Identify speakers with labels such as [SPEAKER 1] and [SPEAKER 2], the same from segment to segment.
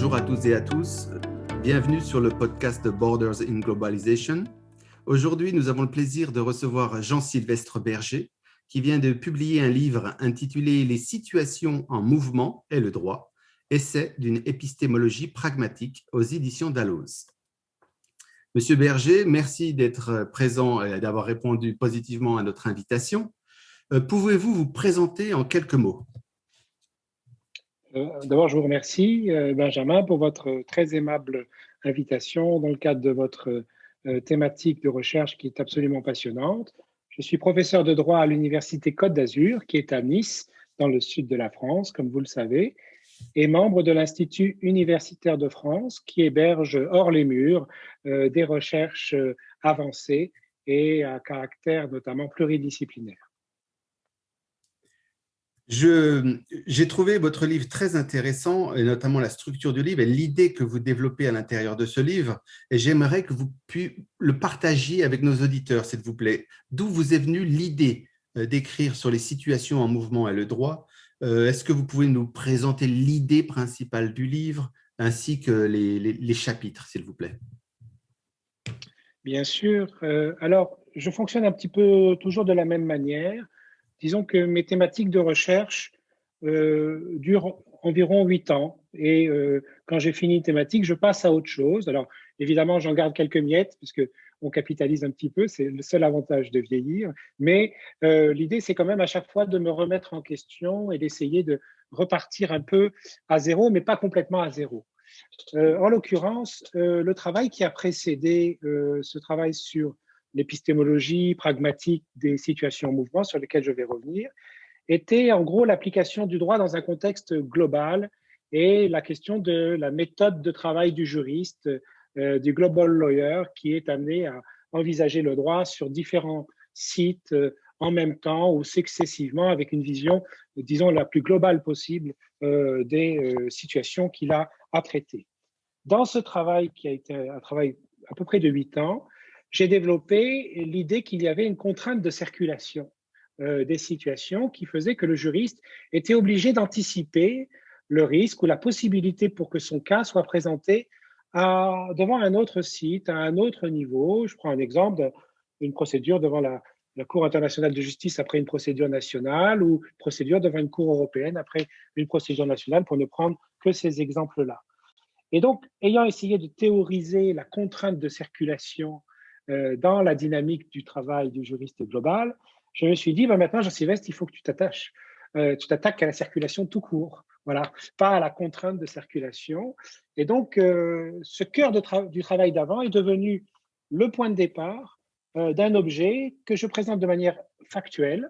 [SPEAKER 1] Bonjour à toutes et à tous, bienvenue sur le podcast Borders in Globalization. Aujourd'hui, nous avons le plaisir de recevoir Jean-Sylvestre Berger, qui vient de publier un livre intitulé « Les situations en mouvement et le droit, essai d'une épistémologie pragmatique » aux éditions Dalloz. Monsieur Berger, merci d'être présent et d'avoir répondu positivement à notre invitation. Pouvez-vous vous présenter en quelques mots ?
[SPEAKER 2] D'abord, je vous remercie, Benjamin, pour votre très aimable invitation dans le cadre de votre thématique de recherche qui est absolument passionnante. Je suis professeur de droit à l'Université Côte d'Azur, qui est à Nice, dans le sud de la France, comme vous le savez, et membre de l'Institut universitaire de France, qui héberge hors les murs des recherches avancées et à caractère notamment pluridisciplinaire.
[SPEAKER 1] J'ai trouvé votre livre très intéressant, et notamment la structure du livre et l'idée que vous développez à l'intérieur de ce livre. Et j'aimerais que vous le partagiez avec nos auditeurs, s'il vous plaît. D'où vous est venue l'idée d'écrire sur les situations en mouvement et le droit? Est-ce que vous pouvez nous présenter l'idée principale du livre ainsi que les chapitres, s'il vous plaît?
[SPEAKER 2] Bien sûr. Alors, je fonctionne un petit peu toujours de la même manière. Disons que mes thématiques de recherche durent environ 8 ans. Et quand j'ai fini une thématique, je passe à autre chose. Alors, évidemment, j'en garde quelques miettes, puisque on capitalise un petit peu. C'est le seul avantage de vieillir. Mais l'idée, c'est quand même à chaque fois de me remettre en question et d'essayer de repartir un peu à zéro, mais pas complètement à zéro. En l'occurrence, le travail qui a précédé ce travail sur l'épistémologie pragmatique des situations en mouvement, sur lesquelles je vais revenir, était en gros l'application du droit dans un contexte global et la question de la méthode de travail du juriste, du global lawyer, qui est amené à envisager le droit sur différents sites en même temps ou successivement avec une vision, disons, la plus globale possible des situations qu'il a à traiter. Dans ce travail, qui a été un travail à peu près de 8 ans, j'ai développé l'idée qu'il y avait une contrainte de circulation des situations qui faisait que le juriste était obligé d'anticiper le risque ou la possibilité pour que son cas soit présenté devant un autre site, à un autre niveau. Je prends un exemple d'une procédure devant la Cour internationale de justice après une procédure nationale ou une procédure devant une Cour européenne après une procédure nationale, pour ne prendre que ces exemples-là. Et donc, ayant essayé de théoriser la contrainte de circulation dans la dynamique du travail du juriste global, je me suis dit, maintenant, Jean-Sylvestre, il faut que tu t'attaques à la circulation tout court, voilà, pas à la contrainte de circulation. Et donc, ce cœur du travail d'avant est devenu le point de départ d'un objet que je présente de manière factuelle,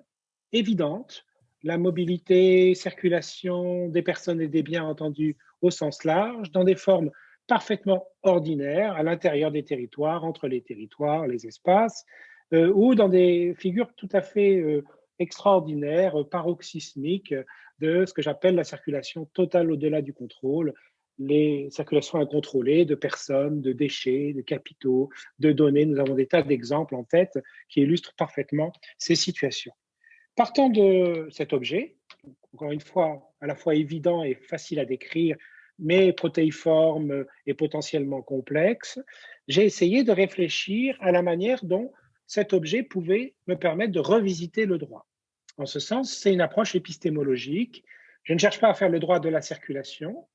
[SPEAKER 2] évidente, la mobilité, circulation des personnes et des biens entendus au sens large, dans des formes parfaitement ordinaires, à l'intérieur des territoires, entre les territoires, les espaces, ou dans des figures tout à fait extraordinaires, paroxysmiques, de ce que j'appelle la circulation totale au-delà du contrôle, les circulations incontrôlées de personnes, de déchets, de capitaux, de données. Nous avons des tas d'exemples en tête qui illustrent parfaitement ces situations. Partant de cet objet, encore une fois, à la fois évident et facile à décrire, mais protéiforme et potentiellement complexe, j'ai essayé de réfléchir à la manière dont cet objet pouvait me permettre de revisiter le droit. En ce sens, c'est une approche épistémologique. Je ne cherche pas à faire le droit de la circulation.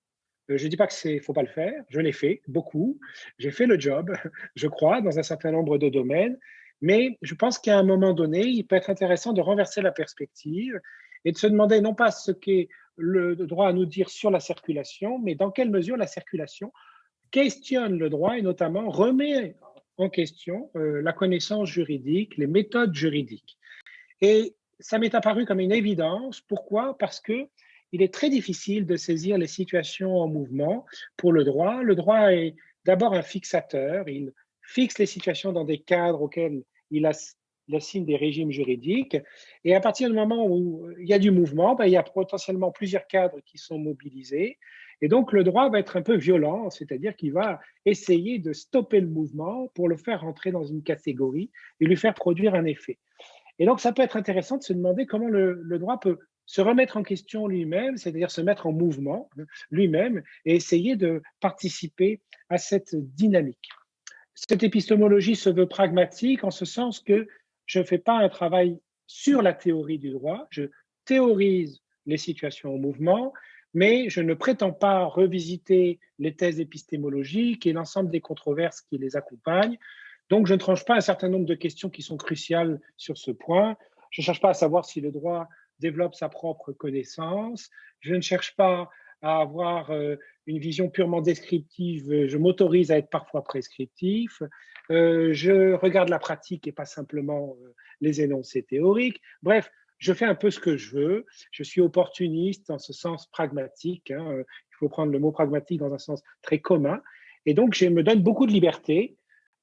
[SPEAKER 2] Je ne dis pas qu'il ne faut pas le faire. Je l'ai fait beaucoup. J'ai fait le job, je crois, dans un certain nombre de domaines. Mais je pense qu'à un moment donné, il peut être intéressant de renverser la perspective et de se demander non pas ce qu'est le droit à nous dire sur la circulation, mais dans quelle mesure la circulation questionne le droit et notamment remet en question la connaissance juridique, les méthodes juridiques. Et ça m'est apparu comme une évidence. Pourquoi? Parce que il est très difficile de saisir les situations en mouvement pour le droit. Le droit est d'abord un fixateur. Il fixe les situations dans des cadres auxquels il assigne des régimes juridiques. Et à partir du moment où il y a du mouvement, il y a potentiellement plusieurs cadres qui sont mobilisés. Et donc, le droit va être un peu violent, c'est-à-dire qu'il va essayer de stopper le mouvement pour le faire rentrer dans une catégorie et lui faire produire un effet. Et donc, ça peut être intéressant de se demander comment le droit peut se remettre en question lui-même, c'est-à-dire se mettre en mouvement lui-même et essayer de participer à cette dynamique. Cette épistémologie se veut pragmatique en ce sens que je ne fais pas un travail sur la théorie du droit, je théorise les situations en mouvement, mais je ne prétends pas revisiter les thèses épistémologiques et l'ensemble des controverses qui les accompagnent. Donc, je ne tranche pas un certain nombre de questions qui sont cruciales sur ce point. Je ne cherche pas à savoir si le droit développe sa propre connaissance. Je ne cherche pas à avoir une vision purement descriptive. Je m'autorise à être parfois prescriptif. Je regarde la pratique et pas simplement les énoncés théoriques. Bref, je fais un peu ce que je veux. Je suis opportuniste en ce sens pragmatique. Il faut prendre le mot pragmatique dans un sens très commun. Et donc, je me donne beaucoup de liberté,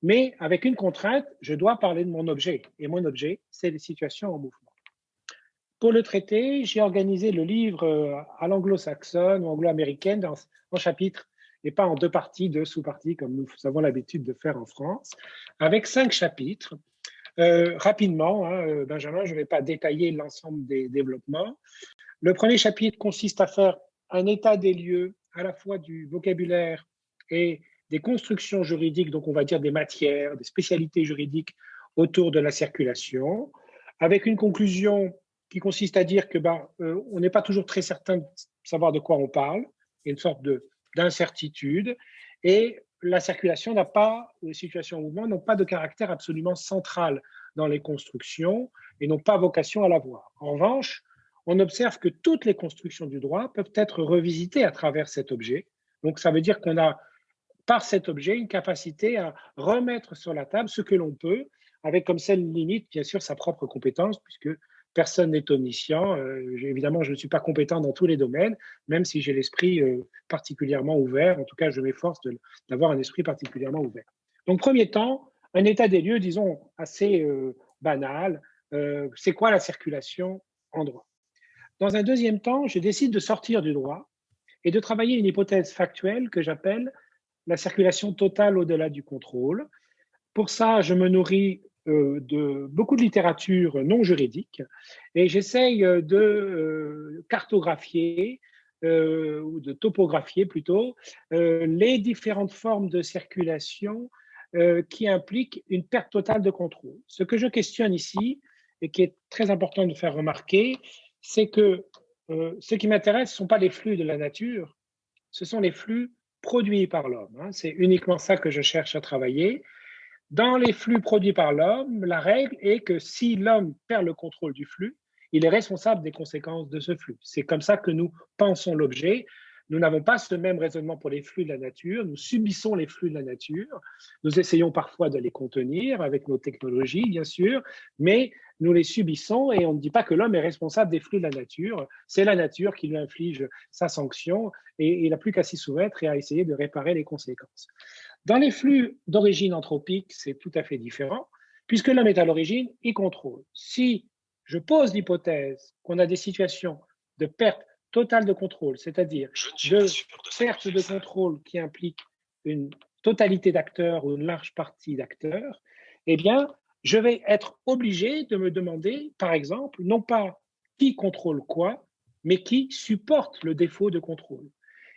[SPEAKER 2] mais avec une contrainte, je dois parler de mon objet. Et mon objet, c'est les situations en mouvement. Pour le traiter, j'ai organisé le livre à l'anglo-saxonne ou anglo-américaine en chapitres et pas en 2 parties, 2 sous-parties comme nous avons l'habitude de faire en France, avec 5 chapitres. Rapidement, Benjamin, je ne vais pas détailler l'ensemble des développements. Le premier chapitre consiste à faire un état des lieux à la fois du vocabulaire et des constructions juridiques, donc on va dire des matières, des spécialités juridiques autour de la circulation, avec une conclusion qui consiste à dire que on n'est pas toujours très certain de savoir de quoi on parle, il y a une sorte d'incertitude, et la circulation n'a pas, les situations en mouvement n'ont pas de caractère absolument central dans les constructions et n'ont pas vocation à l'avoir. En revanche, on observe que toutes les constructions du droit peuvent être revisitées à travers cet objet. Donc ça veut dire qu'on a, par cet objet, une capacité à remettre sur la table ce que l'on peut, avec comme seule limite, bien sûr, sa propre compétence, puisque personne n'est omniscient. Évidemment, je ne suis pas compétent dans tous les domaines, même si j'ai l'esprit particulièrement ouvert. En tout cas, je m'efforce d'avoir un esprit particulièrement ouvert. Donc, premier temps, un état des lieux, disons, assez banal. C'est quoi la circulation en droit? Dans un deuxième temps, je décide de sortir du droit et de travailler une hypothèse factuelle que j'appelle la circulation totale au-delà du contrôle. Pour ça, je me nourris de beaucoup de littérature non juridique et j'essaye de cartographier ou de topographier plutôt les différentes formes de circulation qui impliquent une perte totale de contrôle. Ce que je questionne ici et qui est très important de faire remarquer, c'est que ce qui m'intéresse, ce ne sont pas les flux de la nature, ce sont les flux produits par l'homme. C'est uniquement ça que je cherche à travailler. Dans les flux produits par l'homme, la règle est que si l'homme perd le contrôle du flux, il est responsable des conséquences de ce flux. C'est comme ça que nous pensons l'objet. Nous n'avons pas ce même raisonnement pour les flux de la nature. Nous subissons les flux de la nature. Nous essayons parfois de les contenir avec nos technologies, bien sûr, mais nous les subissons et on ne dit pas que l'homme est responsable des flux de la nature. C'est la nature qui lui inflige sa sanction et il n'a plus qu'à s'y soumettre et à essayer de réparer les conséquences. Dans les flux d'origine anthropique, c'est tout à fait différent, puisque l'homme est à l'origine, il contrôle. Si je pose l'hypothèse qu'on a des situations de perte totale de contrôle, c'est-à-dire de perte de contrôle qui implique une totalité d'acteurs ou une large partie d'acteurs, eh bien, je vais être obligé de me demander, par exemple, non pas qui contrôle quoi, mais qui supporte le défaut de contrôle.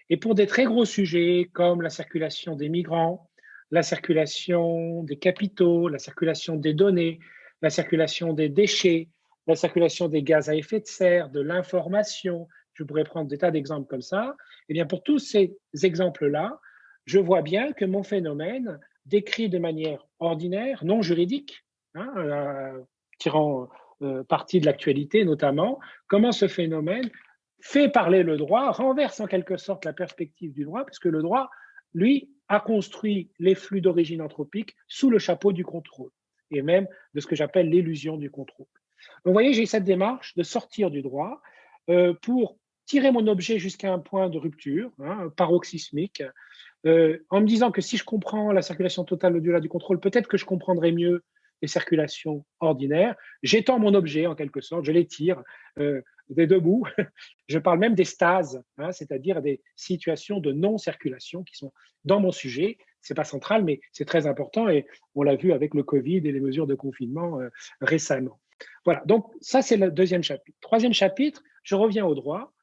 [SPEAKER 2] Et pour des très gros sujets comme la circulation des migrants, la circulation des capitaux, la circulation des données, la circulation des déchets, la circulation des gaz à effet de serre, de l'information, je pourrais prendre des tas d'exemples comme ça, eh bien pour tous ces exemples-là, je vois bien que mon phénomène décrit de manière ordinaire, non juridique, tirant parti de l'actualité notamment, comment ce phénomène fait parler le droit, renverse en quelque sorte la perspective du droit, puisque le droit, lui, a construit les flux d'origine anthropique sous le chapeau du contrôle, et même de ce que j'appelle l'illusion du contrôle. Donc, vous voyez, j'ai cette démarche de sortir du droit pour tirer mon objet jusqu'à un point de rupture, paroxysmique, en me disant que si je comprends la circulation totale au-delà du contrôle, peut-être que je comprendrai mieux les circulations ordinaires. J'étends mon objet en quelque sorte, je l'étire des deux bouts. Je parle même des stases, c'est-à-dire des situations de non-circulation qui sont dans mon sujet. Ce n'est pas central, mais c'est très important et on l'a vu avec le Covid et les mesures de confinement récemment. Voilà, donc ça c'est le deuxième chapitre. Troisième chapitre, je reviens au droit.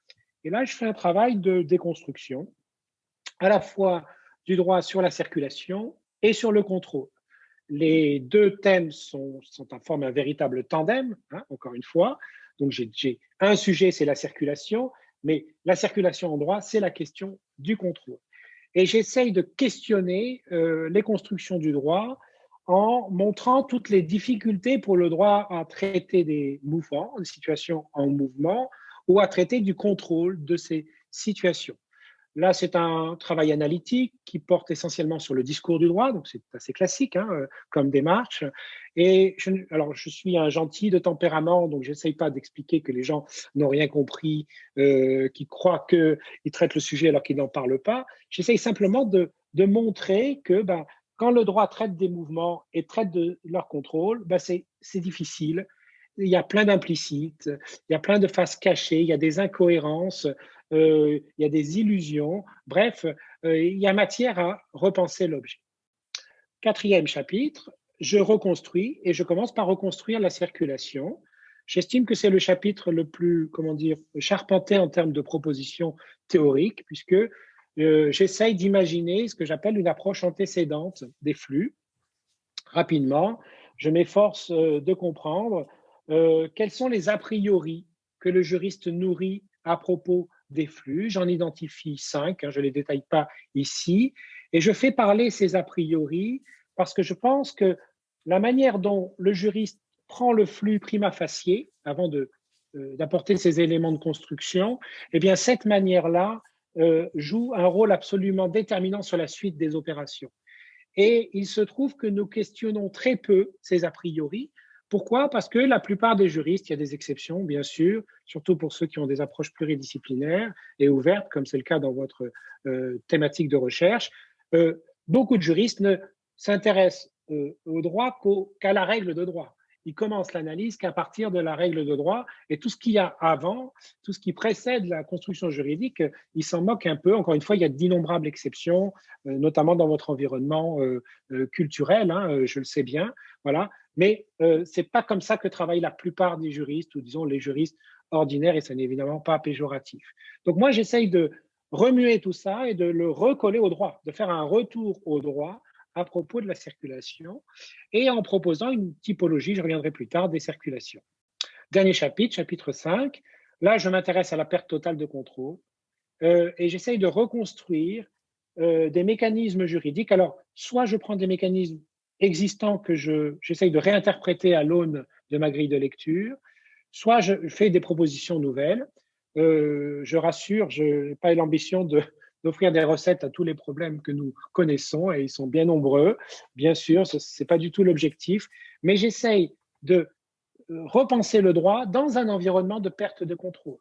[SPEAKER 2] Et là, je fais un travail de déconstruction, à la fois du droit sur la circulation et sur le contrôle. Les deux thèmes forment un véritable tandem, hein, encore une fois. Donc, j'ai un sujet, c'est la circulation, mais la circulation en droit, c'est la question du contrôle. Et j'essaye de questionner les constructions du droit en montrant toutes les difficultés pour le droit à traiter des mouvements, des situations en mouvement, ou à traiter du contrôle de ces situations. Là, c'est un travail analytique qui porte essentiellement sur le discours du droit, donc c'est assez classique hein, comme démarche. Et je suis un gentil de tempérament, donc j'essaye pas d'expliquer que les gens n'ont rien compris, qui croient qu'ils traitent le sujet alors qu'ils n'en parlent pas. J'essaye simplement de montrer que quand le droit traite des mouvements et traite de leur contrôle, c'est difficile. Il y a plein d'implicites, il y a plein de faces cachées, il y a des incohérences, il y a des illusions. Bref, il y a matière à repenser l'objet. Quatrième chapitre, je reconstruis et je commence par reconstruire la circulation. J'estime que c'est le chapitre le plus, charpenté en termes de propositions théoriques, puisque j'essaye d'imaginer ce que j'appelle une approche antécédente des flux. Rapidement, je m'efforce de comprendre quels sont les a priori que le juriste nourrit à propos des flux. J'en identifie 5, je ne les détaille pas ici, et je fais parler ces a priori parce que je pense que la manière dont le juriste prend le flux prima facie, avant d'apporter ces éléments de construction, eh bien cette manière-là joue un rôle absolument déterminant sur la suite des opérations. Et il se trouve que nous questionnons très peu ces a priori. Pourquoi? Parce que la plupart des juristes, il y a des exceptions, bien sûr, surtout pour ceux qui ont des approches pluridisciplinaires et ouvertes, comme c'est le cas dans votre thématique de recherche. Beaucoup de juristes ne s'intéressent au droit qu'à la règle de droit. Ils commencent l'analyse qu'à partir de la règle de droit et tout ce qu'il y a avant, tout ce qui précède la construction juridique, ils s'en moquent un peu. Encore une fois, il y a d'innombrables exceptions, notamment dans votre environnement culturel, je le sais bien. Voilà. Mais ce n'est pas comme ça que travaillent la plupart des juristes, ou disons les juristes ordinaires, et ce n'est évidemment pas péjoratif. Donc moi, j'essaye de remuer tout ça et de le recoller au droit, de faire un retour au droit à propos de la circulation et en proposant une typologie, je reviendrai plus tard, des circulations. Dernier chapitre, chapitre 5. Là, je m'intéresse à la perte totale de contrôle et j'essaye de reconstruire des mécanismes juridiques. Alors, soit je prends des mécanismes existants que j'essaye de réinterpréter à l'aune de ma grille de lecture, soit je fais des propositions nouvelles. Je rassure, je n'ai pas l'ambition d'offrir des recettes à tous les problèmes que nous connaissons, et ils sont bien nombreux. Bien sûr, ce n'est pas du tout l'objectif, mais j'essaye de repenser le droit dans un environnement de perte de contrôle.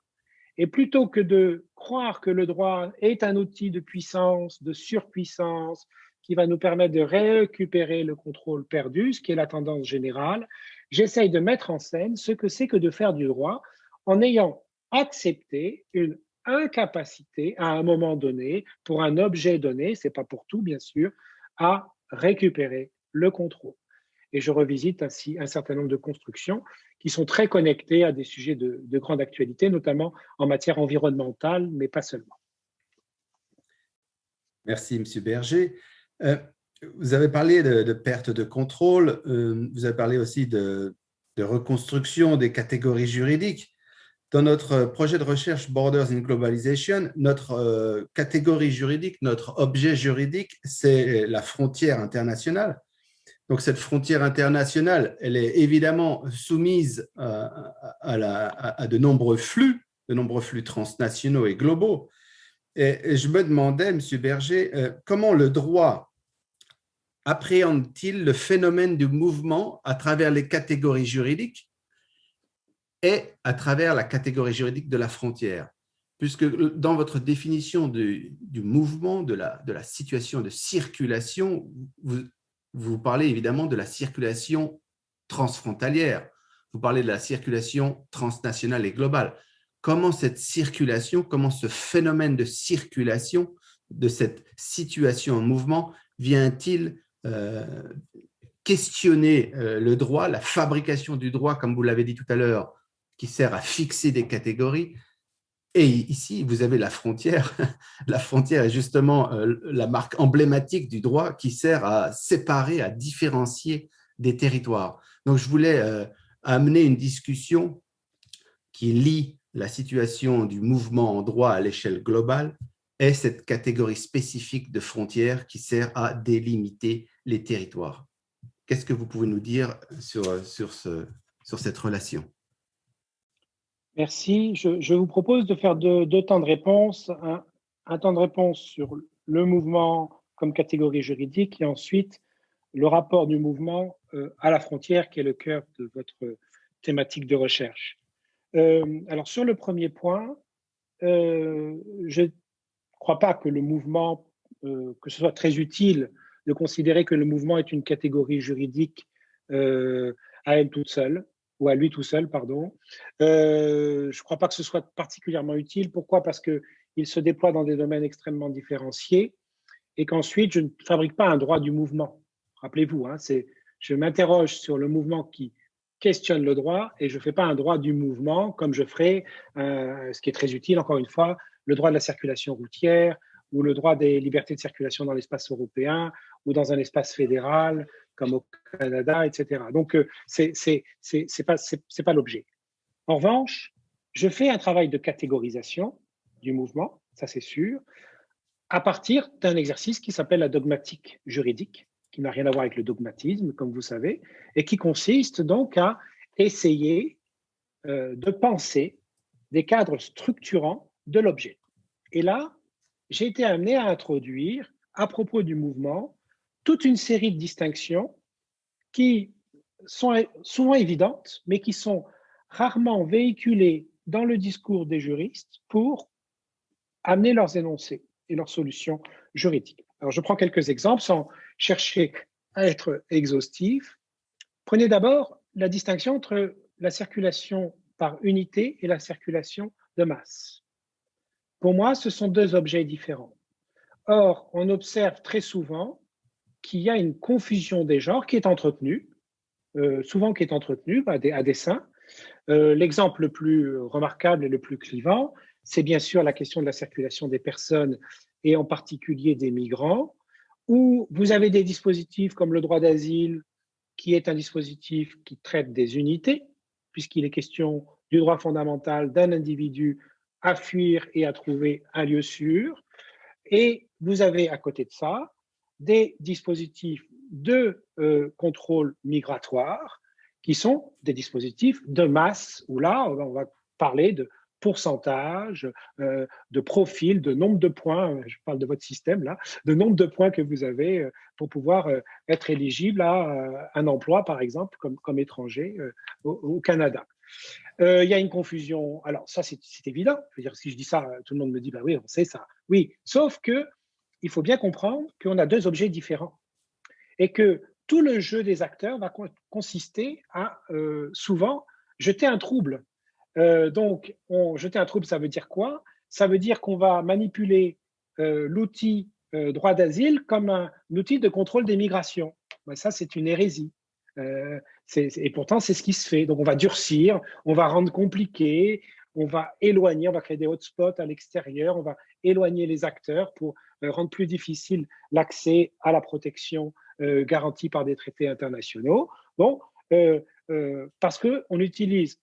[SPEAKER 2] Et plutôt que de croire que le droit est un outil de puissance, de surpuissance, qui va nous permettre de récupérer le contrôle perdu, ce qui est la tendance générale, j'essaye de mettre en scène ce que c'est que de faire du droit en ayant accepté une incapacité à un moment donné, pour un objet donné, ce n'est pas pour tout bien sûr, à récupérer le contrôle. Et je revisite ainsi un certain nombre de constructions qui sont très connectées à des sujets de grande actualité, notamment en matière environnementale, mais pas seulement.
[SPEAKER 1] Merci, M. Berger. Vous avez parlé de perte de contrôle, vous avez parlé aussi de reconstruction des catégories juridiques. Dans notre projet de recherche Borders in Globalization, notre catégorie juridique, notre objet juridique, c'est la frontière internationale. Donc, cette frontière internationale, elle est évidemment soumise à de nombreux flux transnationaux et globaux. Et je me demandais, M. Berger, comment le droit appréhende-t-il le phénomène du mouvement à travers les catégories juridiques et à travers la catégorie juridique de la frontière? Puisque dans votre définition du mouvement, de la situation de circulation, vous parlez évidemment de la circulation transfrontalière, vous parlez de la circulation transnationale et globale. Comment cette circulation, comment ce phénomène de circulation, de cette situation en mouvement, vient-il questionner le droit, la fabrication du droit, comme vous l'avez dit tout à l'heure, qui sert à fixer des catégories? Et ici, vous avez la frontière. La frontière est justement la marque emblématique du droit qui sert à séparer, à différencier des territoires. Donc, je voulais amener une discussion qui lie la situation du mouvement en droit à l'échelle globale et cette catégorie spécifique de frontières qui sert à délimiter les territoires. Qu'est-ce que vous pouvez nous dire sur cette relation?
[SPEAKER 2] Merci. Je vous propose de faire deux temps de réponse. Un temps de réponse sur le mouvement comme catégorie juridique et ensuite le rapport du mouvement à la frontière qui est le cœur de votre thématique de recherche. Alors sur le premier point, je ne crois pas que le mouvement, que ce soit très utile de considérer que le mouvement est une catégorie juridique à elle toute seule, ou à lui tout seul, pardon. Je ne crois pas que ce soit particulièrement utile. Pourquoi? Parce qu'il se déploie dans des domaines extrêmement différenciés et qu'ensuite, je ne fabrique pas un droit du mouvement. Rappelez-vous, hein, je m'interroge sur le mouvement qui questionne le droit et je ne fais pas un droit du mouvement comme je ferai, ce qui est très utile, encore une fois, le droit de la circulation routière ou le droit des libertés de circulation dans l'espace européen ou dans un espace fédéral comme au Canada, etc. Donc, c'est pas l'objet. En revanche, je fais un travail de catégorisation du mouvement, ça c'est sûr, à partir d'un exercice qui s'appelle la dogmatique juridique, qui n'a rien à voir avec le dogmatisme, comme vous savez, et qui consiste donc à essayer de penser des cadres structurants de l'objet. Et là, j'ai été amené à introduire, à propos du mouvement, toute une série de distinctions qui sont souvent évidentes, mais qui sont rarement véhiculées dans le discours des juristes pour amener leurs énoncés et leurs solutions juridiques. Alors, je prends quelques exemples sans chercher à être exhaustif. Prenez d'abord la distinction entre la circulation par unité et la circulation de masse. Pour moi, ce sont deux objets différents. Or, on observe très souvent qu'il y a une confusion des genres qui est entretenue, souvent qui est entretenue à dessein. L'exemple le plus remarquable et le plus clivant, c'est bien sûr la question de la circulation des personnes et en particulier des migrants, où vous avez des dispositifs comme le droit d'asile, qui est un dispositif qui traite des unités, puisqu'il est question du droit fondamental d'un individu à fuir et à trouver un lieu sûr. Et vous avez à côté de ça des dispositifs de contrôle migratoire qui sont des dispositifs de masse, où là, on va parler de pourcentage, de profil, de nombre de points, je parle de votre système là, de nombre de points que vous avez pour pouvoir être éligible à un emploi, par exemple, comme étranger au Canada. Il y a une confusion. Alors, ça, c'est évident. Je veux dire, si je dis ça, tout le monde me dit, bah oui, on sait ça. Oui, sauf que il faut bien comprendre qu'on a deux objets différents et que tout le jeu des acteurs va consister à souvent jeter un trouble. Donc, jeter un trouble, ça veut dire quoi? Ça veut dire qu'on va manipuler l'outil droit d'asile comme un outil de contrôle des migrations. Ben, ça, c'est une hérésie. Et pourtant, c'est ce qui se fait. Donc, on va durcir, on va rendre compliqué, on va éloigner, on va créer des hotspots à l'extérieur, on va éloigner les acteurs pour rendre plus difficile l'accès à la protection garantie par des traités internationaux. Bon, parce qu'on utilise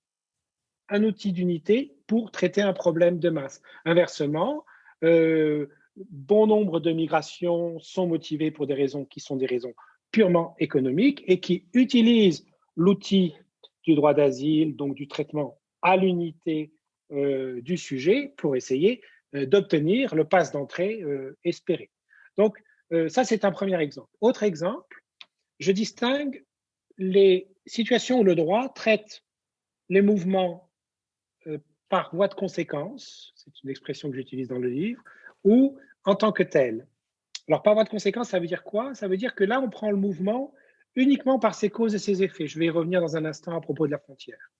[SPEAKER 2] un outil d'unité pour traiter un problème de masse. Inversement, bon nombre de migrations sont motivées pour des raisons qui sont des raisons purement économiques et qui utilisent l'outil du droit d'asile, donc du traitement à l'unité du sujet pour essayer d'obtenir le pass d'entrée espéré. Donc, ça, c'est un premier exemple. Autre exemple, je distingue les situations où le droit traite les mouvements par voie de conséquence, c'est une expression que j'utilise dans le livre, ou en tant que tel. Alors, par voie de conséquence, ça veut dire quoi? Ça veut dire que là, on prend le mouvement uniquement par ses causes et ses effets. Je vais y revenir dans un instant à propos de la frontière.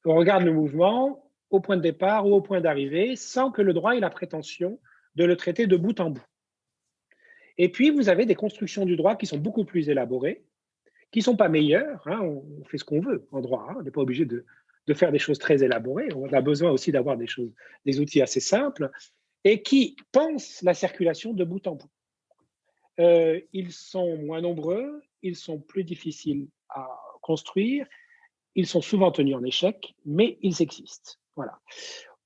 [SPEAKER 2] On regarde le mouvement au point de départ ou au point d'arrivée sans que le droit ait la prétention de le traiter de bout en bout. Et puis, vous avez des constructions du droit qui sont beaucoup plus élaborées, qui ne sont pas meilleures. Hein, on fait ce qu'on veut en droit. Hein, on n'est pas obligé de de faire des choses très élaborées, on a besoin aussi d'avoir des outils assez simples, et qui pensent la circulation de bout en bout. Ils sont moins nombreux, ils sont plus difficiles à construire, ils sont souvent tenus en échec, mais ils existent. Voilà.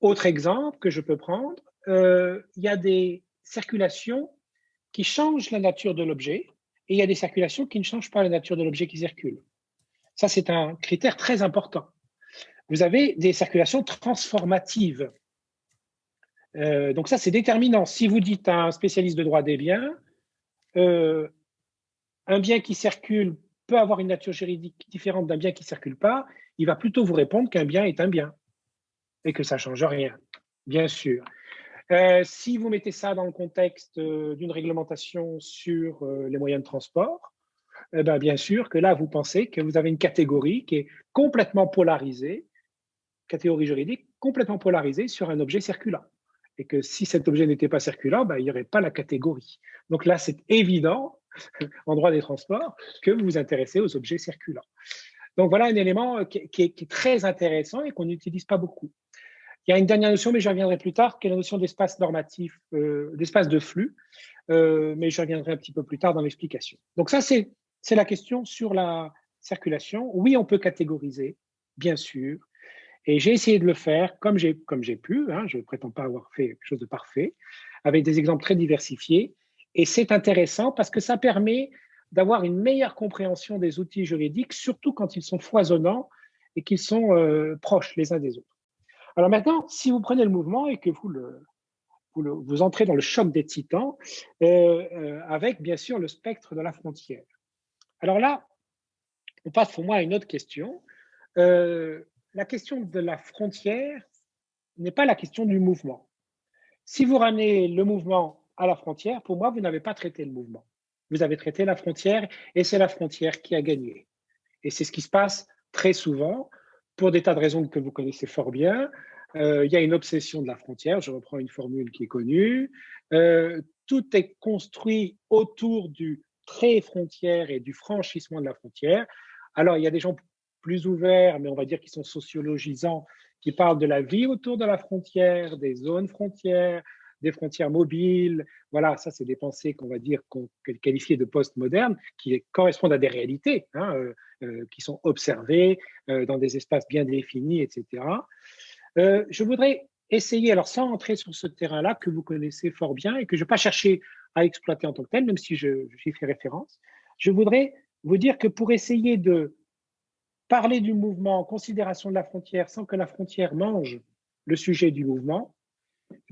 [SPEAKER 2] Autre exemple que je peux prendre, il y a des circulations qui changent la nature de l'objet et il y a des circulations qui ne changent pas la nature de l'objet qui circule. Ça, c'est un critère très important. Vous avez des circulations transformatives. Donc ça, c'est déterminant. Si vous dites à un spécialiste de droit des biens, un bien qui circule peut avoir une nature juridique différente d'un bien qui ne circule pas, il va plutôt vous répondre qu'un bien est un bien et que ça ne change rien, bien sûr. Si vous mettez ça dans le contexte d'une réglementation sur les moyens de transport, bien sûr que là, vous pensez que vous avez une catégorie qui est complètement polarisée, catégorie juridique complètement polarisée sur un objet circulant. Et que si cet objet n'était pas circulant, il n'y aurait pas la catégorie. Donc là, c'est évident, en droit des transports, que vous vous intéressez aux objets circulants. Donc voilà un élément qui est très intéressant et qu'on n'utilise pas beaucoup. Il y a une dernière notion, mais j'y reviendrai plus tard, qui est la notion d'espace normatif, d'espace de flux, mais j'y reviendrai un petit peu plus tard dans l'explication. Donc ça, c'est la question sur la circulation. Oui, on peut catégoriser, bien sûr, et j'ai essayé de le faire comme j'ai pu, hein, je ne prétends pas avoir fait quelque chose de parfait, avec des exemples très diversifiés, et c'est intéressant parce que ça permet d'avoir une meilleure compréhension des outils juridiques, surtout quand ils sont foisonnants et qu'ils sont proches les uns des autres. Alors maintenant, si vous prenez le mouvement et que vous entrez dans le choc des titans, avec bien sûr le spectre de la frontière. Alors là, on passe pour moi à une autre question. La question de la frontière n'est pas la question du mouvement. Si vous ramenez le mouvement à la frontière, pour moi, vous n'avez pas traité le mouvement. Vous avez traité la frontière et c'est la frontière qui a gagné. Et c'est ce qui se passe très souvent pour des tas de raisons que vous connaissez fort bien. Il y a une obsession de la frontière, je reprends une formule qui est connue. Tout est construit autour du trait frontière et du franchissement de la frontière. Alors, il y a des gens plus ouverts, mais on va dire qui sont sociologisants, qui parlent de la vie autour de la frontière, des zones frontières, des frontières mobiles. Voilà, ça, c'est des pensées qu'on va dire qualifiées de post-modernes, qui correspondent à des réalités, hein, qui sont observées dans des espaces bien définis, etc. Je voudrais essayer, alors sans entrer sur ce terrain-là que vous connaissez fort bien et que je ne vais pas chercher à exploiter en tant que tel, même si j'y fais référence, je voudrais vous dire que pour essayer de parler du mouvement en considération de la frontière sans que la frontière mange le sujet du mouvement,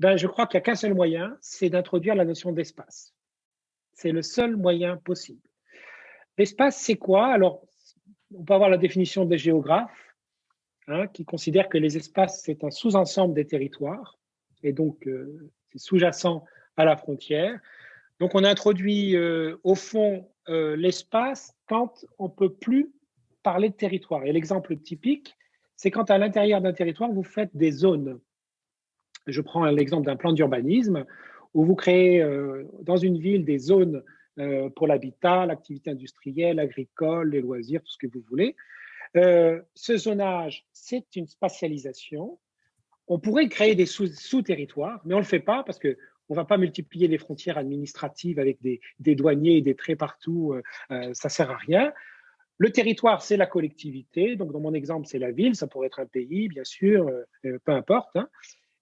[SPEAKER 2] je crois qu'il n'y a qu'un seul moyen, c'est d'introduire la notion d'espace. C'est le seul moyen possible. L'espace, c'est quoi? Alors, on peut avoir la définition des géographes, hein, qui considèrent que les espaces, c'est un sous-ensemble des territoires, et donc c'est sous-jacent à la frontière. Donc, on introduit au fond l'espace quand on ne peut plus parler de territoire. Et l'exemple typique, c'est quand à l'intérieur d'un territoire, vous faites des zones. Je prends l'exemple d'un plan d'urbanisme où vous créez dans une ville des zones pour l'habitat, l'activité industrielle, agricole, les loisirs, tout ce que vous voulez. Ce zonage, c'est une spatialisation. On pourrait créer des sous-territoires, mais on ne le fait pas parce qu'on ne va pas multiplier les frontières administratives avec des douaniers et des traits partout. Ça ne sert à rien. Le territoire, c'est la collectivité. Donc, dans mon exemple, c'est la ville. Ça pourrait être un pays, bien sûr, peu importe. Hein.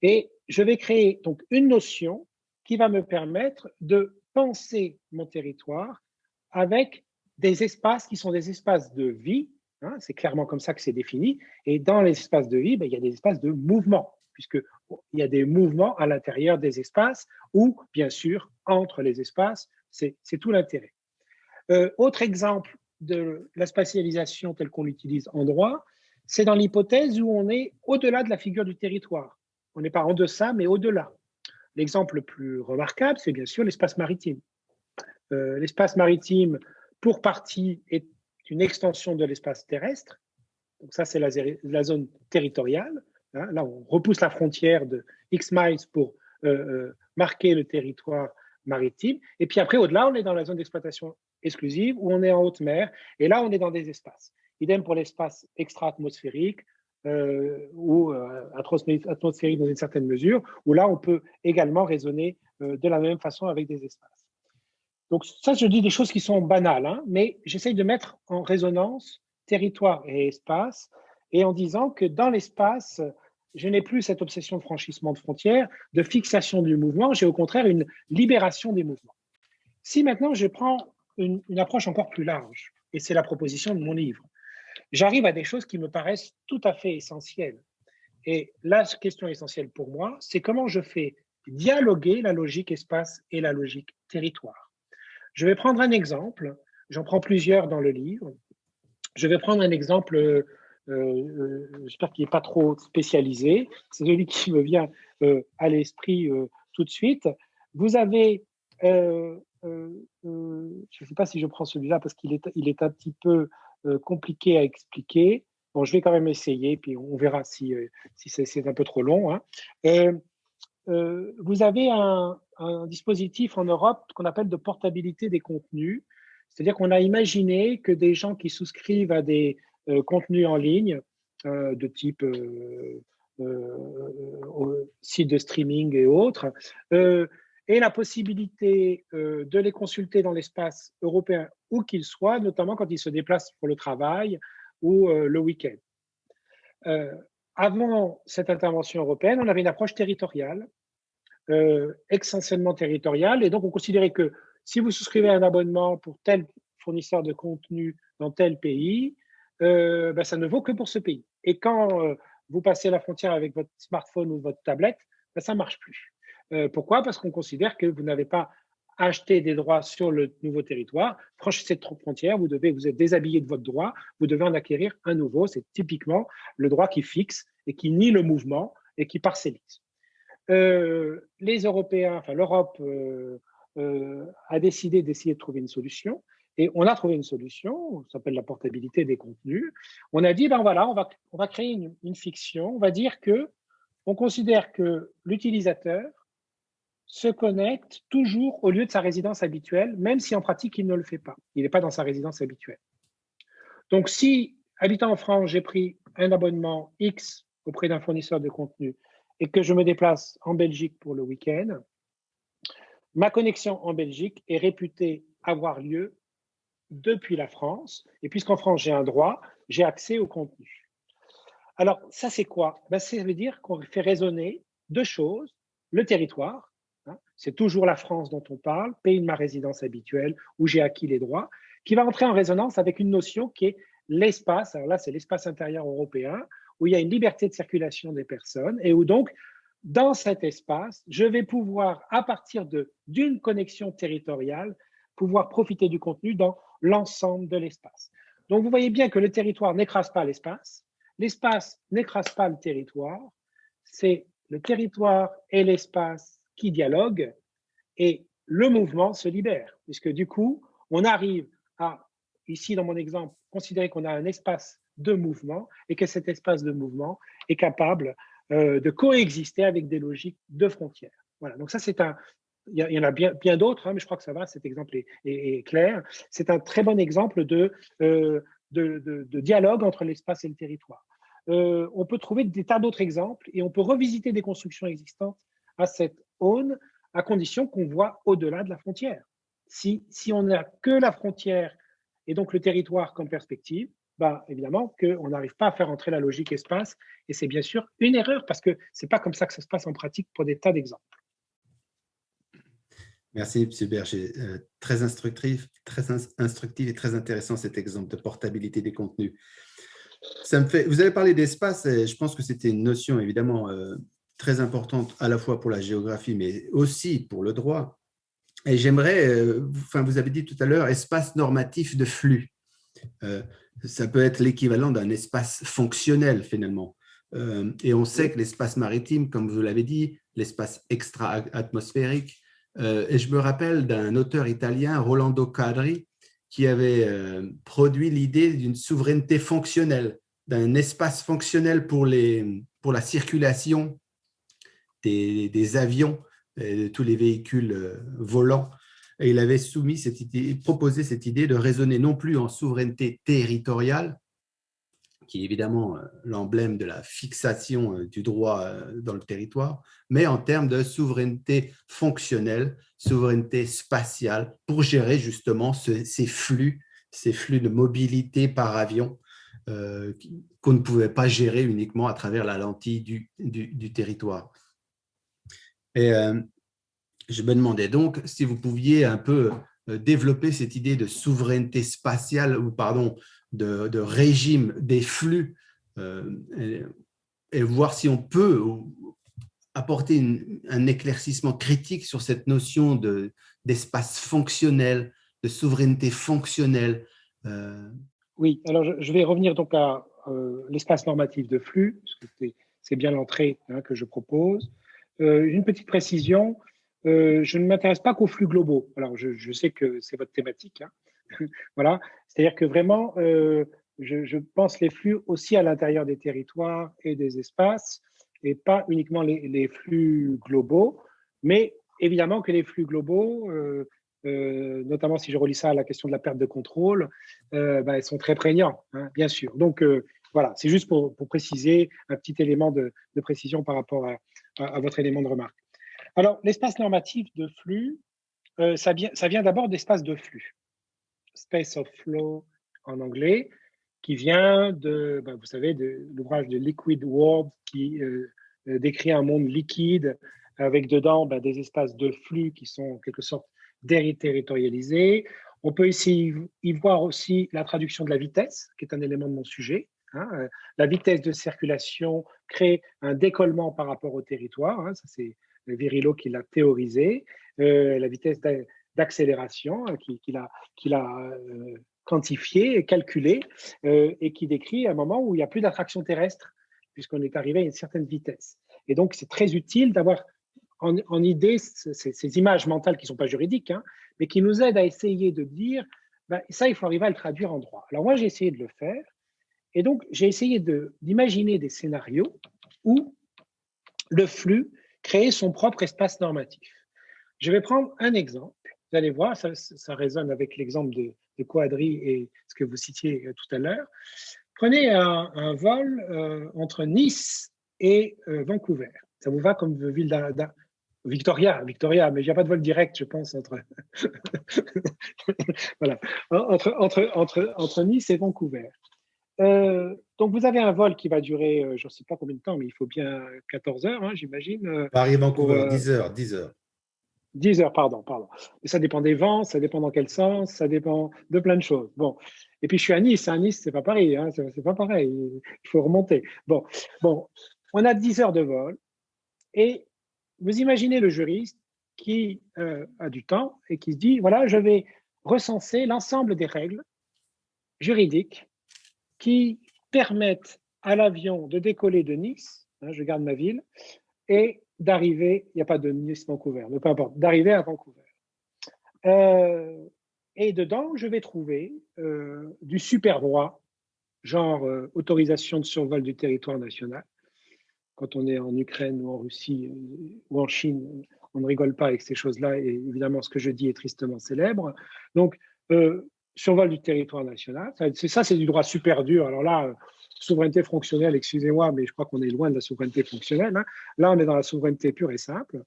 [SPEAKER 2] Et je vais créer donc une notion qui va me permettre de penser mon territoire avec des espaces qui sont des espaces de vie. Hein, c'est clairement comme ça que c'est défini. Et dans les espaces de vie, il y a des espaces de mouvement, puisqu'il y a des mouvements à l'intérieur des espaces ou, bien sûr, entre les espaces. C'est tout l'intérêt. Autre exemple de la spatialisation telle qu'on l'utilise en droit, c'est dans l'hypothèse où on est au-delà de la figure du territoire. On n'est pas en deçà, mais au-delà. L'exemple le plus remarquable, c'est bien sûr l'espace maritime. L'espace maritime, pour partie, est une extension de l'espace terrestre. Donc ça, c'est la zone territoriale. Hein. Là, on repousse la frontière de X miles pour marquer le territoire maritime. Et puis après, au-delà, on est dans la zone d'exploitation exclusive où on est en haute mer. Et là, on est dans des espaces. Idem pour l'espace extra-atmosphérique, ou atmosphérique dans une certaine mesure, où là, on peut également raisonner de la même façon avec des espaces. Donc ça, je dis des choses qui sont banales, hein, mais j'essaye de mettre en résonance territoire et espace, et en disant que dans l'espace, je n'ai plus cette obsession de franchissement de frontières, de fixation du mouvement, j'ai au contraire une libération des mouvements. Si maintenant je prends une approche encore plus large, et c'est la proposition de mon livre, j'arrive à des choses qui me paraissent tout à fait essentielles. Et la question essentielle pour moi, c'est comment je fais dialoguer la logique espace et la logique territoire. Je vais prendre un exemple, j'en prends plusieurs dans le livre. Je vais prendre un exemple, j'espère qu'il n'est pas trop spécialisé, c'est celui qui me vient à l'esprit tout de suite. Vous avez, je ne sais pas si je prends celui-là parce qu'il est un petit peu compliqué à expliquer. Bon, je vais quand même essayer, puis on verra si c'est un peu trop long, hein. Vous avez un dispositif en Europe qu'on appelle de portabilité des contenus. C'est-à-dire qu'on a imaginé que des gens qui souscrivent à des contenus en ligne de type sites de streaming et autres aient la possibilité de les consulter dans l'espace européen où qu'ils soient, notamment quand ils se déplacent pour le travail ou le week-end. Avant cette intervention européenne, on avait une approche territoriale, essentiellement territoriale, et donc on considérait que si vous souscrivez un abonnement pour tel fournisseur de contenu dans tel pays, ça ne vaut que pour ce pays. Et quand vous passez la frontière avec votre smartphone ou votre tablette, ça ne marche plus. Pourquoi? Parce qu'on considère que vous n'avez pas acheté des droits sur le nouveau territoire, franchez cette frontière, vous êtes déshabillé de votre droit, vous devez en acquérir un nouveau. C'est typiquement le droit qui fixe et qui nie le mouvement et qui parcellise. Les Européens, enfin l'Europe a décidé d'essayer de trouver une solution, et on a trouvé une solution, ça s'appelle la portabilité des contenus. On a dit, ben voilà, on va créer une fiction, on va dire que on considère que l'utilisateur se connecte toujours au lieu de sa résidence habituelle, même si en pratique il ne le fait pas. Il n'est pas dans sa résidence habituelle. Donc si, habitant en France, j'ai pris un abonnement X auprès d'un fournisseur de contenu et que je me déplace en Belgique pour le week-end, ma connexion en Belgique est réputée avoir lieu depuis la France. Et puisqu'en France, j'ai un droit, j'ai accès au contenu. Alors, ça, c'est quoi? Ça veut dire qu'on fait résonner deux choses. Le territoire, hein, c'est toujours la France dont on parle, pays de ma résidence habituelle, où j'ai acquis les droits, qui va entrer en résonance avec une notion qui est l'espace. Alors là, c'est l'espace intérieur européen, où il y a une liberté de circulation des personnes et où donc, dans cet espace, je vais pouvoir, à partir d'une connexion territoriale, pouvoir profiter du contenu dans l'ensemble de l'espace. Donc, vous voyez bien que le territoire n'écrase pas l'espace n'écrase pas le territoire, c'est le territoire et l'espace qui dialoguent et le mouvement se libère, puisque du coup, on arrive à, ici dans mon exemple, considérer qu'on a un espace de mouvement et que cet espace de mouvement est capable de coexister avec des logiques de frontières. Voilà, donc ça c'est il y en a bien d'autres, hein, mais je crois que ça va, cet exemple est clair. C'est un très bon exemple de dialogue entre l'espace et le territoire. On peut trouver des tas d'autres exemples et on peut revisiter des constructions existantes à cette aune, à condition qu'on voit au-delà de la frontière. Si on n'a que la frontière et donc le territoire comme perspective, évidemment qu'on n'arrive pas à faire entrer la logique espace, et c'est bien sûr une erreur parce que c'est pas comme ça que ça se passe en pratique pour des tas d'exemples.
[SPEAKER 1] Merci, M. Berger. Très instructif et très intéressant cet exemple de portabilité des contenus. Vous avez parlé d'espace et je pense que c'était une notion évidemment très importante à la fois pour la géographie mais aussi pour le droit. Et j'aimerais, vous avez dit tout à l'heure, espace normatif de flux. Ça peut être l'équivalent d'un espace fonctionnel finalement. Et on sait que l'espace maritime, comme vous l'avez dit, l'espace extra-atmosphérique, et je me rappelle d'un auteur italien, Rolando Cadri, qui avait produit l'idée d'une souveraineté fonctionnelle, d'un espace fonctionnel pour la circulation des avions, de tous les véhicules volants. Et il avait proposé cette idée de raisonner non plus en souveraineté territoriale, qui est évidemment l'emblème de la fixation du droit dans le territoire, mais en termes de souveraineté fonctionnelle, souveraineté spatiale, pour gérer justement ces flux de mobilité par avion qu'on ne pouvait pas gérer uniquement à travers la lentille du territoire. Et je me demandais donc si vous pouviez un peu développer cette idée de souveraineté spatiale, ou pardon, de régime des flux, et voir si on peut apporter un éclaircissement critique sur cette notion d'espace fonctionnel, de souveraineté fonctionnelle.
[SPEAKER 2] Oui, alors je vais revenir donc à l'espace normatif de flux, parce que c'est bien l'entrée que je propose. Une petite précision, je ne m'intéresse pas qu'aux flux globaux. Alors, je sais que c'est votre thématique. Voilà, c'est-à-dire que vraiment, je pense les flux aussi à l'intérieur des territoires et des espaces, et pas uniquement les flux globaux, mais évidemment que les flux globaux, notamment si je relis ça à la question de la perte de contrôle, ils sont très prégnants, bien sûr. Donc, voilà, c'est juste pour préciser un petit élément de précision par rapport à votre élément de remarque. Alors, l'espace normatif de flux, ça vient d'abord d'espace de flux, space of flow en anglais, qui vient vous savez, de l'ouvrage de Liquid World qui décrit un monde liquide avec dedans des espaces de flux qui sont en quelque sorte déterritorialisés. On peut ici y voir aussi la traduction de la vitesse, qui est un élément de mon sujet. La vitesse de circulation crée un décollement par rapport au territoire. Ça, c'est Virilo qui l'a théorisé. La vitesse d'accélération qu'il a quantifiée et calculée et qui décrit un moment où il n'y a plus d'attraction terrestre puisqu'on est arrivé à une certaine vitesse. Et donc, c'est très utile d'avoir en idée ces images mentales qui ne sont pas juridiques, mais qui nous aident à essayer de dire ça, il faut arriver à le traduire en droit. Alors moi, j'ai essayé de le faire. Et donc, j'ai essayé d'imaginer des scénarios où le flux crée son propre espace normatif. Je vais prendre un exemple. Vous allez voir, ça résonne avec l'exemple de Quadri et ce que vous citiez tout à l'heure. Prenez un vol entre Nice et Vancouver. Ça vous va comme ville Victoria, mais il n'y a pas de vol direct, je pense, voilà, entre Nice et Vancouver. Donc, vous avez un vol qui va durer, je ne sais pas combien de temps, mais il faut bien 14 heures, j'imagine.
[SPEAKER 1] Paris-Vancouver, 10 heures, 10 heures.
[SPEAKER 2] 10 heures, pardon. Mais ça dépend des vents, ça dépend dans quel sens, ça dépend de plein de choses. Bon. Et puis, je suis à Nice. Nice, c'est pas pareil. C'est pas pareil. Il faut remonter. Bon. On a 10 heures de vol. Et vous imaginez le juriste qui a du temps et qui se dit, voilà, je vais recenser l'ensemble des règles juridiques qui permettent à l'avion de décoller de Nice, je garde ma ville, et d'arriver, il n'y a pas de Nice-Vancouver, mais peu importe, d'arriver à Vancouver. Et dedans, je vais trouver du super droit, genre autorisation de survol du territoire national. Quand on est en Ukraine ou en Russie ou en Chine, on ne rigole pas avec ces choses-là, et évidemment, ce que je dis est tristement célèbre. Donc, survol du territoire national, ça c'est du droit super dur. Alors là, souveraineté fonctionnelle, excusez-moi, mais je crois qu'on est loin de la souveraineté fonctionnelle. Là, on est dans la souveraineté pure et simple.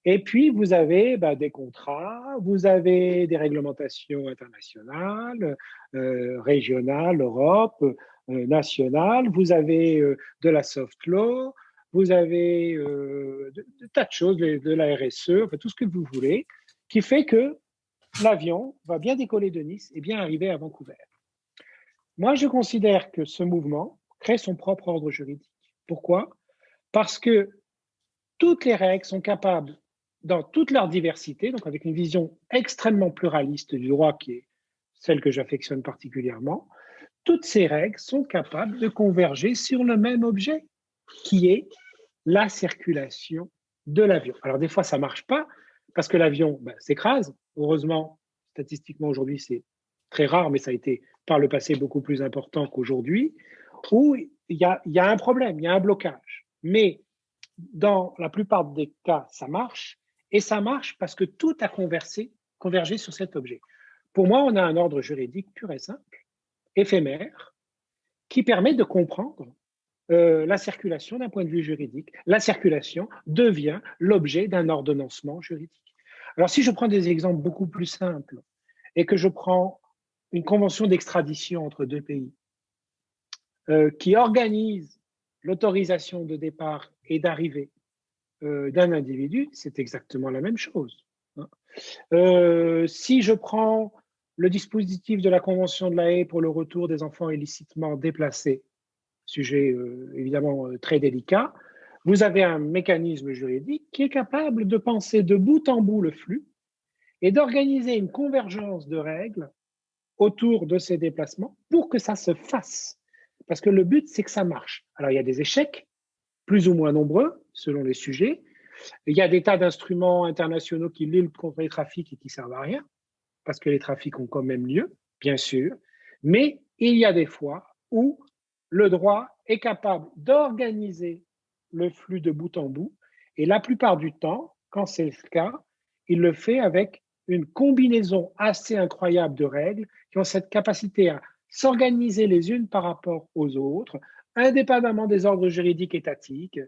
[SPEAKER 2] Et puis, vous avez des contrats, vous avez des réglementations internationales, régionales, Europe, nationales, vous avez de la soft law, vous avez de tas de choses, de la RSE, enfin, tout ce que vous voulez, qui fait que l'avion va bien décoller de Nice et bien arriver à Vancouver. Moi, je considère que ce mouvement crée son propre ordre juridique. Pourquoi? Parce que toutes les règles sont capables, dans toute leur diversité, donc avec une vision extrêmement pluraliste du droit qui est celle que j'affectionne particulièrement, toutes ces règles sont capables de converger sur le même objet, qui est la circulation de l'avion. Alors des fois, ça ne marche pas, parce que l'avion s'écrase. Heureusement, statistiquement aujourd'hui, c'est très rare, mais ça a été par le passé beaucoup plus important qu'aujourd'hui, où il y a un problème, il y a un blocage. Mais dans la plupart des cas, ça marche, et ça marche parce que tout a convergé sur cet objet. Pour moi, on a un ordre juridique pur et simple, éphémère, qui permet de comprendre la circulation d'un point de vue juridique. La circulation devient l'objet d'un ordonnancement juridique. Alors, si je prends des exemples beaucoup plus simples et que je prends une convention d'extradition entre deux pays qui organise l'autorisation de départ et d'arrivée d'un individu, c'est exactement la même chose. Si je prends le dispositif de la Convention de la Haye pour le retour des enfants illicitement déplacés, sujet évidemment très délicat, vous avez un mécanisme juridique qui est capable de penser de bout en bout le flux et d'organiser une convergence de règles autour de ces déplacements pour que ça se fasse. Parce que le but, c'est que ça marche. Alors, il y a des échecs, plus ou moins nombreux, selon les sujets. Il y a des tas d'instruments internationaux qui luttent contre les trafics et qui ne servent à rien, parce que les trafics ont quand même lieu, bien sûr. Mais il y a des fois où le droit est capable d'organiser le flux de bout en bout. Et la plupart du temps, quand c'est le cas, il le fait avec une combinaison assez incroyable de règles qui ont cette capacité à s'organiser les unes par rapport aux autres, indépendamment des ordres juridiques étatiques,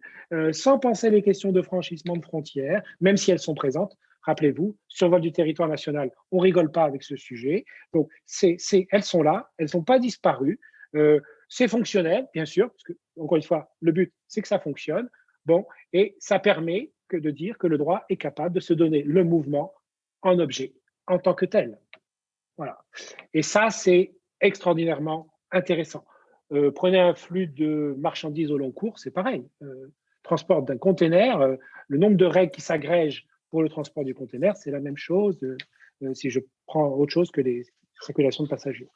[SPEAKER 2] sans penser les questions de franchissement de frontières, même si elles sont présentes. Rappelez-vous, survol du territoire national, on rigole pas avec ce sujet. Donc, elles sont là, elles sont pas disparues. C'est fonctionnel, bien sûr, parce que, encore une fois, le but, c'est que ça fonctionne. Bon, et ça permet de dire que le droit est capable de se donner le mouvement en objet, en tant que tel. Voilà. Et ça, c'est extraordinairement intéressant. Prenez un flux de marchandises au long cours, c'est pareil. Transport d'un container, le nombre de règles qui s'agrègent pour le transport du container, c'est la même chose si je prends autre chose que les circulations de passagers.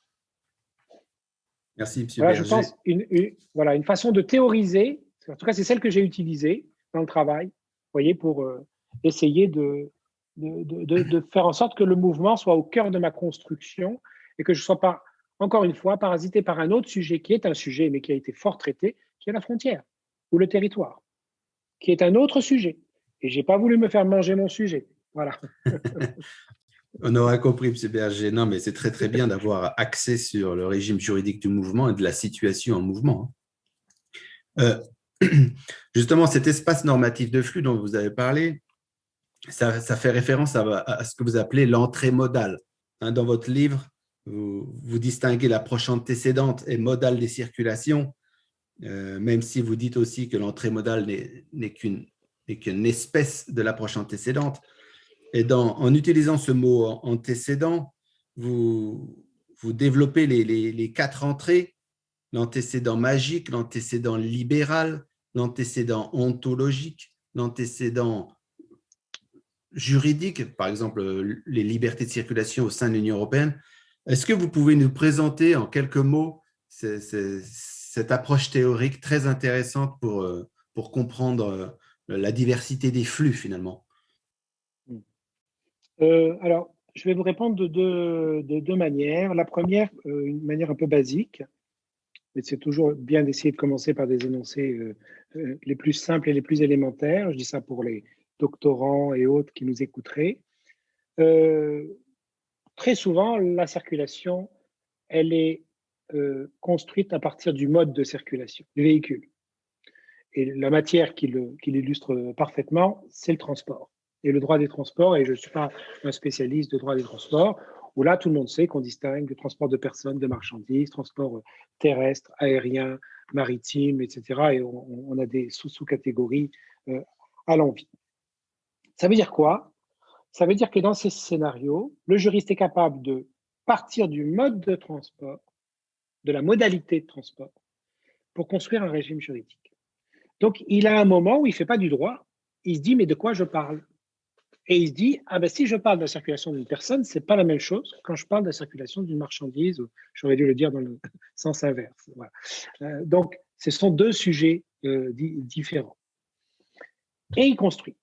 [SPEAKER 1] Merci, M.
[SPEAKER 2] Voilà,
[SPEAKER 1] Berger.
[SPEAKER 2] je pense une façon de théoriser, en tout cas c'est celle que j'ai utilisée dans le travail, voyez, pour essayer de faire en sorte que le mouvement soit au cœur de ma construction et que je ne sois pas, encore une fois, parasité par un autre sujet qui est un sujet, mais qui a été fort traité, qui est la frontière ou le territoire, qui est un autre sujet. Et je n'ai pas voulu me faire manger mon sujet. Voilà.
[SPEAKER 1] On aura compris, M. Berger. Non, mais c'est très, très bien d'avoir accès sur le régime juridique du mouvement et de la situation en mouvement. Justement, cet espace normatif de flux dont vous avez parlé, ça fait référence à ce que vous appelez l'entrée modale. Dans votre livre, vous distinguez l'approche antécédente et modale des circulations, même si vous dites aussi que l'entrée modale n'est qu'une espèce de l'approche antécédente. Et en utilisant ce mot antécédent, vous développez les quatre entrées: l'antécédent magique, l'antécédent libéral, l'antécédent ontologique, l'antécédent juridique, par exemple les libertés de circulation au sein de l'Union européenne. Est-ce que vous pouvez nous présenter en quelques mots cette approche théorique très intéressante pour comprendre la diversité des flux finalement?
[SPEAKER 2] Alors, je vais vous répondre de deux manières. La première, une manière un peu basique, mais c'est toujours bien d'essayer de commencer par des énoncés les plus simples et les plus élémentaires. Je dis ça pour les doctorants et autres qui nous écouteraient. Très souvent, la circulation, elle est construite à partir du mode de circulation, du véhicule. Et la matière qui l'illustre parfaitement, c'est le transport. Et le droit des transports, et je ne suis pas un spécialiste de droit des transports, où là, tout le monde sait qu'on distingue le transport de personnes, de marchandises, transport terrestre, aérien, maritime, etc. Et on a des sous-catégories à l'envi. Ça veut dire quoi? Ça veut dire que dans ces scénarios, le juriste est capable de partir du mode de transport, de la modalité de transport, pour construire un régime juridique. Donc, il a un moment où il ne fait pas du droit, il se dit, mais de quoi je parle? Et il se dit, ah ben, si je parle de la circulation d'une personne, ce n'est pas la même chose que quand je parle de la circulation d'une marchandise, ou j'aurais dû le dire dans le sens inverse. Voilà. Donc, ce sont deux sujets différents. Et il construit.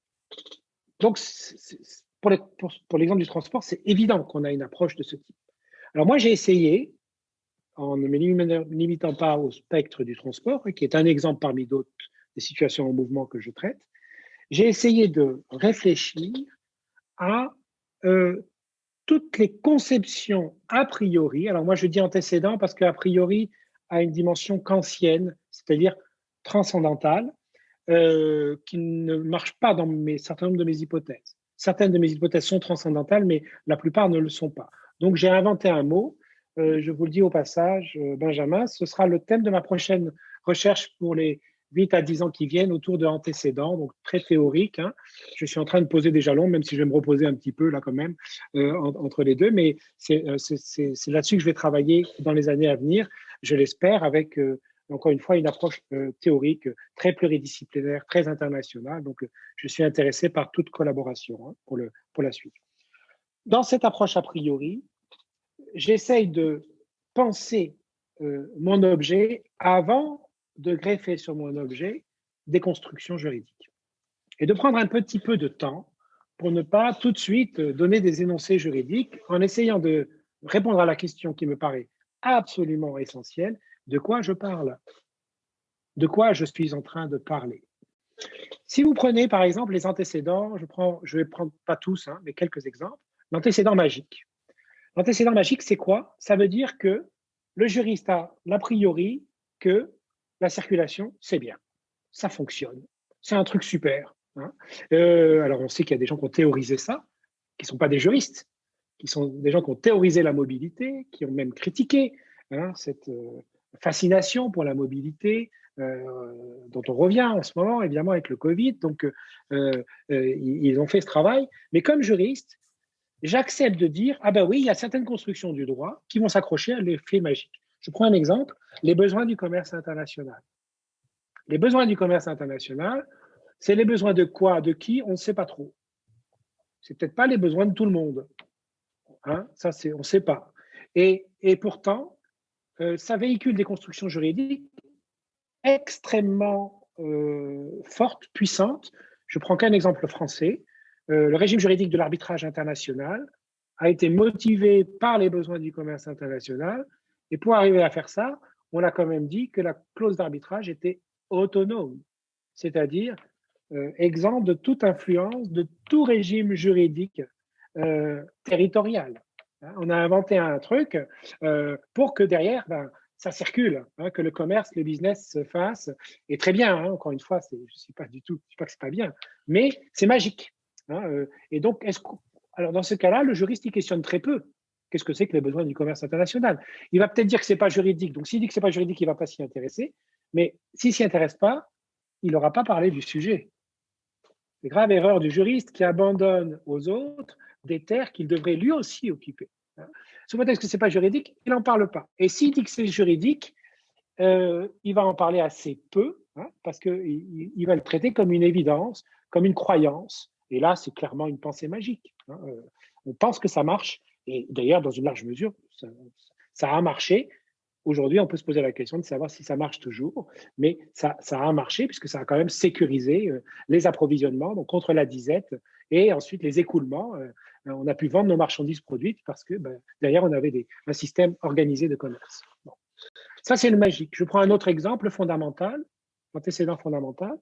[SPEAKER 2] Donc, pour l'exemple du transport, c'est évident qu'on a une approche de ce type. Alors moi, j'ai essayé, en ne me limitant pas au spectre du transport, qui est un exemple parmi d'autres des situations en mouvement que je traite, j'ai essayé de réfléchir à toutes les conceptions a priori. Alors moi, je dis antécédents parce qu'a priori, à une dimension kantienne, c'est-à-dire transcendantale, qui ne marche pas dans certain nombre de mes hypothèses. Certaines de mes hypothèses sont transcendantales, mais la plupart ne le sont pas. Donc, j'ai inventé un mot. Je vous le dis au passage, Benjamin, ce sera le thème de ma prochaine recherche pour les 8 à 10 ans qui viennent autour de antécédents, donc très théorique. Hein. Je suis en train de poser des jalons, même si je vais me reposer un petit peu là quand même entre les deux, mais c'est là-dessus que je vais travailler dans les années à venir, je l'espère, avec encore une fois une approche théorique très pluridisciplinaire, très internationale. Donc, je suis intéressé par toute collaboration pour la suite. Dans cette approche a priori, j'essaye de penser mon objet avant de greffer sur mon objet des constructions juridiques et de prendre un petit peu de temps pour ne pas tout de suite donner des énoncés juridiques en essayant de répondre à la question qui me paraît absolument essentielle, de quoi je parle, de quoi je suis en train de parler. Si vous prenez par exemple les antécédents, je vais prendre pas tous, hein, mais quelques exemples, l'antécédent magique. L'antécédent magique, c'est quoi? Ça veut dire que le juriste a l'a priori que la circulation, c'est bien, ça fonctionne, c'est un truc super. Hein. Alors, on sait qu'il y a des gens qui ont théorisé ça, qui ne sont pas des juristes, qui sont des gens qui ont théorisé la mobilité, qui ont même critiqué cette fascination pour la mobilité, dont on revient en ce moment, évidemment, avec le Covid. Donc, ils ont fait ce travail. Mais comme juriste, j'accepte de dire, ah ben oui, il y a certaines constructions du droit qui vont s'accrocher à l'effet magique. Je prends un exemple, les besoins du commerce international. Les besoins du commerce international, c'est les besoins de quoi, de qui, on ne sait pas trop. C'est peut-être pas les besoins de tout le monde. Hein, ça, on ne sait pas. Et pourtant, ça véhicule des constructions juridiques extrêmement fortes, puissantes. Je prends qu'un exemple français. Le régime juridique de l'arbitrage international a été motivé par les besoins du commerce international. Et pour arriver à faire ça, on a quand même dit que la clause d'arbitrage était autonome, c'est-à-dire exempt de toute influence de tout régime juridique territorial. On a inventé un truc pour que derrière, ça circule, que le commerce, le business se fasse. Et très bien, encore une fois, je ne dis pas que c'est pas bien, mais c'est magique. Et donc, alors dans ce cas-là, le juriste, il questionne très peu. Qu'est-ce que c'est que les besoins du commerce international? Il va peut-être dire que ce n'est pas juridique. Donc, s'il dit que ce n'est pas juridique, il ne va pas s'y intéresser. Mais s'il ne s'y intéresse pas, il n'aura pas parlé du sujet. C'est grave erreur du juriste qui abandonne aux autres des terres qu'il devrait lui aussi occuper. Sous prétexte que ce n'est pas juridique, il n'en parle pas. Et s'il dit que c'est juridique, il va en parler assez peu, parce qu'il va le traiter comme une évidence, comme une croyance. Et là, c'est clairement une pensée magique. On pense que ça marche. Et d'ailleurs, dans une large mesure, ça a marché. Aujourd'hui, on peut se poser la question de savoir si ça marche toujours, mais ça a marché puisque ça a quand même sécurisé les approvisionnements, donc contre la disette, et ensuite les écoulements. On a pu vendre nos marchandises produites parce que derrière, on avait un système organisé de commerce. Bon. Ça, c'est le magique. Je prends un autre exemple fondamental, l'antécédent fondamental.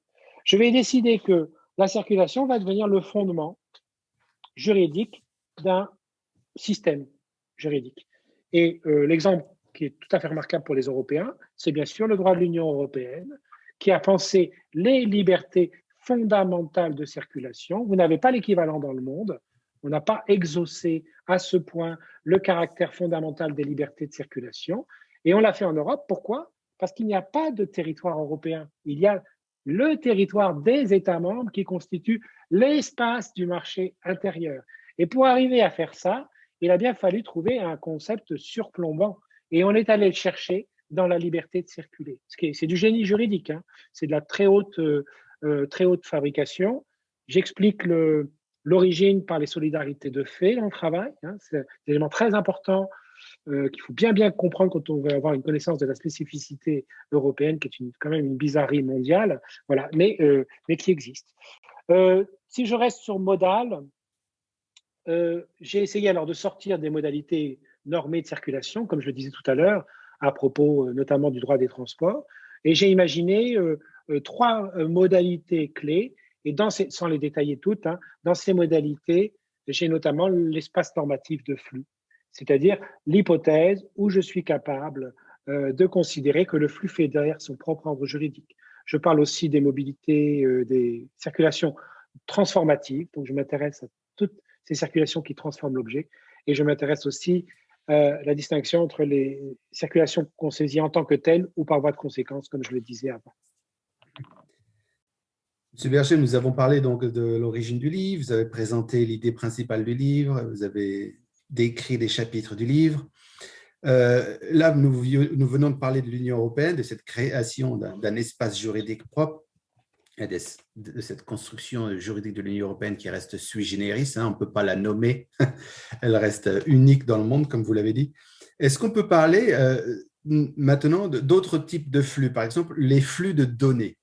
[SPEAKER 2] Je vais décider que la circulation va devenir le fondement juridique d'un système juridique. Et l'exemple qui est tout à fait remarquable pour les Européens, c'est bien sûr le droit de l'Union européenne qui a pensé les libertés fondamentales de circulation. Vous n'avez pas l'équivalent dans le monde. On n'a pas exaucé à ce point le caractère fondamental des libertés de circulation. Et on l'a fait en Europe. Pourquoi? Parce qu'il n'y a pas de territoire européen. Il y a le territoire des États membres qui constitue l'espace du marché intérieur. Et pour arriver à faire ça, il a bien fallu trouver un concept surplombant. Et on est allé le chercher dans la liberté de circuler. C'est du génie juridique, c'est de la très haute fabrication. J'explique l'origine par les solidarités de fait dans le travail. C'est un élément très important qu'il faut bien comprendre quand on veut avoir une connaissance de la spécificité européenne, qui est quand même une bizarrerie mondiale, voilà, mais qui existe. Si je reste sur modal, j'ai essayé alors de sortir des modalités normées de circulation, comme je le disais tout à l'heure, à propos notamment du droit des transports, et j'ai imaginé 3 modalités clés, et sans les détailler toutes, dans ces modalités, j'ai notamment l'espace normatif de flux, c'est-à-dire l'hypothèse où je suis capable de considérer que le flux fait derrière son propre ordre juridique. Je parle aussi des mobilités, des circulations transformatives, donc je m'intéresse à toutes ces circulations qui transforment l'objet, et je m'intéresse aussi à la distinction entre les circulations qu'on saisit en tant que telles ou par voie de conséquence, comme je le disais avant.
[SPEAKER 1] Monsieur Berger, nous avons parlé donc de l'origine du livre, vous avez présenté l'idée principale du livre, vous avez décrit des chapitres du livre. Là, nous venons de parler de l'Union européenne, de cette création d'un espace juridique propre et de cette construction juridique de l'Union européenne qui reste sui generis, on ne peut pas la nommer, elle reste unique dans le monde, comme vous l'avez dit. Est-ce qu'on peut parler maintenant d'autres types de flux, par exemple les flux de données?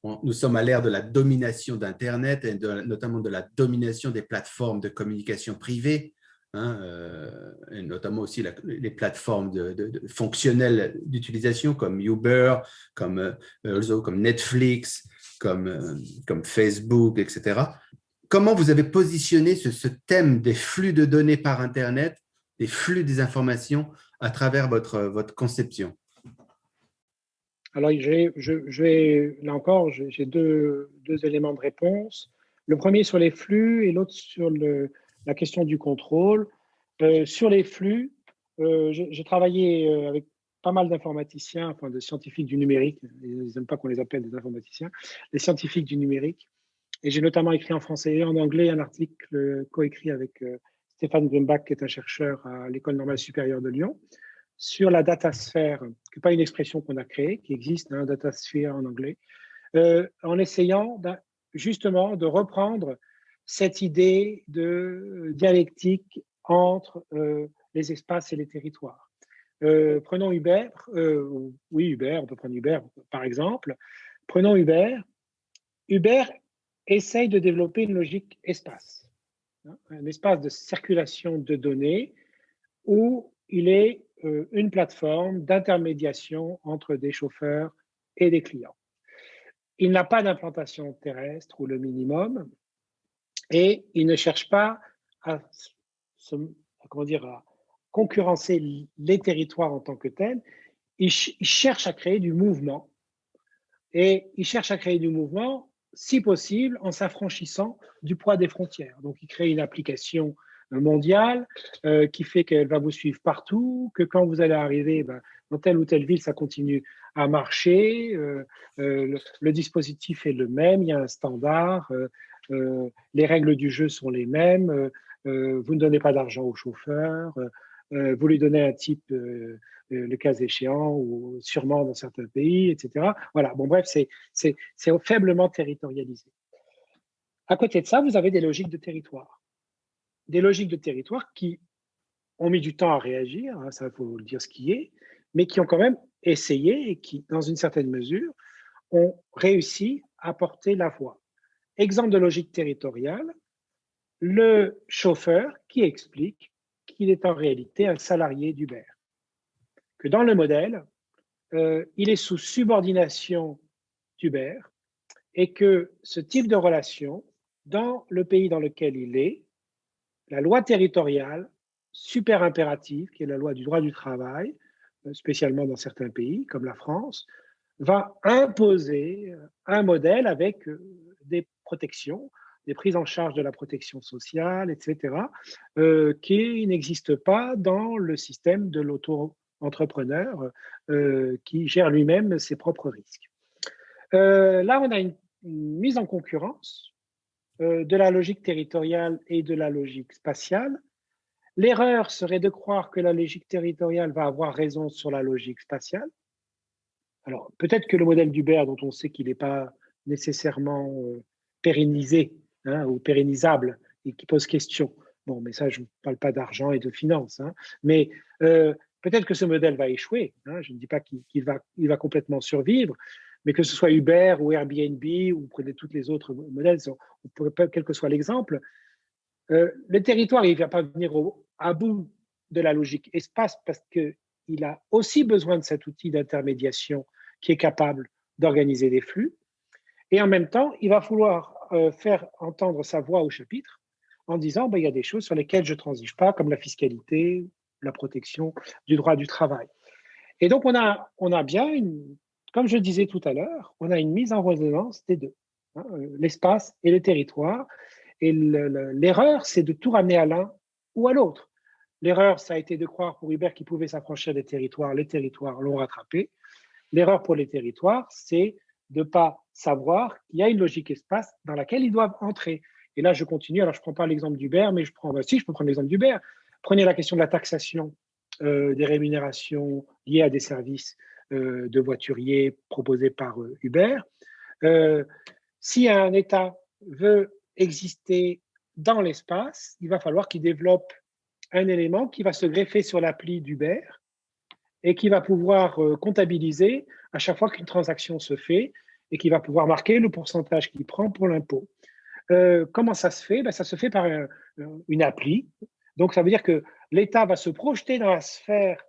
[SPEAKER 1] Bon, nous sommes à l'ère de la domination d'Internet et notamment de la domination des plateformes de communication privées, et notamment aussi les plateformes fonctionnelles d'utilisation comme Uber, comme Netflix, comme Facebook, etc. Comment vous avez positionné ce thème des flux de données par Internet, des flux des informations à travers votre conception?
[SPEAKER 2] Alors, là encore, j'ai deux éléments de réponse. Le premier sur les flux et l'autre sur la question du contrôle. Sur les flux, j'ai travaillé avec pas mal d'informaticiens, enfin de scientifiques du numérique. Ils n'aiment pas qu'on les appelle des informaticiens, les scientifiques du numérique. Et j'ai notamment écrit en français et en anglais un article coécrit avec Stéphane Grumbach, qui est un chercheur à l'École normale supérieure de Lyon, sur la datasphère, qui n'est pas une expression qu'on a créée, qui existe, datasphère en anglais, en essayant justement de reprendre cette idée de dialectique entre les espaces et les territoires. Prenons Uber, oui Uber, on peut prendre Uber par exemple. Prenons Uber. Uber essaye de développer une logique espace, un espace de circulation de données où il est une plateforme d'intermédiation entre des chauffeurs et des clients. Il n'a pas d'implantation terrestre ou le minimum et il ne cherche pas à concurrencer les territoires en tant que tels. Il cherche à créer du mouvement et il cherche à créer du mouvement, si possible, en s'affranchissant du poids des frontières. Donc, il crée une application mondiale qui fait qu'elle va vous suivre partout, que quand vous allez arriver dans telle ou telle ville, ça continue à marcher, le dispositif est le même, il y a un standard, les règles du jeu sont les mêmes, vous ne donnez pas d'argent au chauffeur, vous lui donnez un type, le cas échéant, ou sûrement dans certains pays, etc. Voilà, bon bref, c'est faiblement territorialisé. À côté de ça, vous avez des logiques de territoire. Des logiques de territoire qui ont mis du temps à réagir, ça il faut le dire ce qui est, mais qui ont quand même essayé et qui, dans une certaine mesure, ont réussi à porter la voix. Exemple de logique territoriale, le chauffeur qui explique qu'il est en réalité un salarié d'Uber. Que dans le modèle, il est sous subordination d'Uber et que ce type de relation, dans le pays dans lequel il est, la loi territoriale super impérative, qui est la loi du droit du travail, spécialement dans certains pays comme la France, va imposer un modèle avec des protections, des prises en charge de la protection sociale, etc., qui n'existent pas dans le système de l'auto-entrepreneur qui gère lui-même ses propres risques. Là, on a une mise en concurrence de la logique territoriale et de la logique spatiale. L'erreur serait de croire que la logique territoriale va avoir raison sur la logique spatiale. Alors, peut-être que le modèle d'Uber, dont on sait qu'il n'est pas nécessairement pérennisé ou pérennisable et qui pose question. Bon, mais ça, je ne parle pas d'argent et de finances. Mais peut-être que ce modèle va échouer. Je ne dis pas qu'il va complètement survivre, mais que ce soit Uber ou Airbnb ou prenez tous les autres modèles, quel que soit l'exemple, le territoire, il ne va pas venir à bout de la logique espace parce qu'il a aussi besoin de cet outil d'intermédiation qui est capable d'organiser des flux. Et en même temps, il va falloir faire entendre sa voix au chapitre en disant il y a des choses sur lesquelles je ne transige pas, comme la fiscalité, la protection du droit du travail. Et donc, on a bien, comme je disais tout à l'heure, on a une mise en résonance des deux, hein, l'espace et le territoire. Et l'erreur, c'est de tout ramener à l'un ou à l'autre. L'erreur, ça a été de croire pour Uber qu'il pouvait s'affranchir des territoires. Les territoires l'ont rattrapé. L'erreur pour les territoires, c'est de ne pas savoir qu'il y a une logique espace dans laquelle ils doivent entrer. Et là, je continue. Alors, je ne prends pas l'exemple d'Uber, mais je peux prendre l'exemple d'Uber. Prenez la question de la taxation des rémunérations liées à des services de voituriers proposés par Uber. Si un État veut exister dans l'espace, il va falloir qu'il développe un élément qui va se greffer sur l'appli d'Uber et qui va pouvoir comptabiliser à chaque fois qu'une transaction se fait et qui va pouvoir marquer le pourcentage qu'il prend pour l'impôt. Comment ça se fait? Ça se fait par une appli. Donc, ça veut dire que l'État va se projeter dans la sphère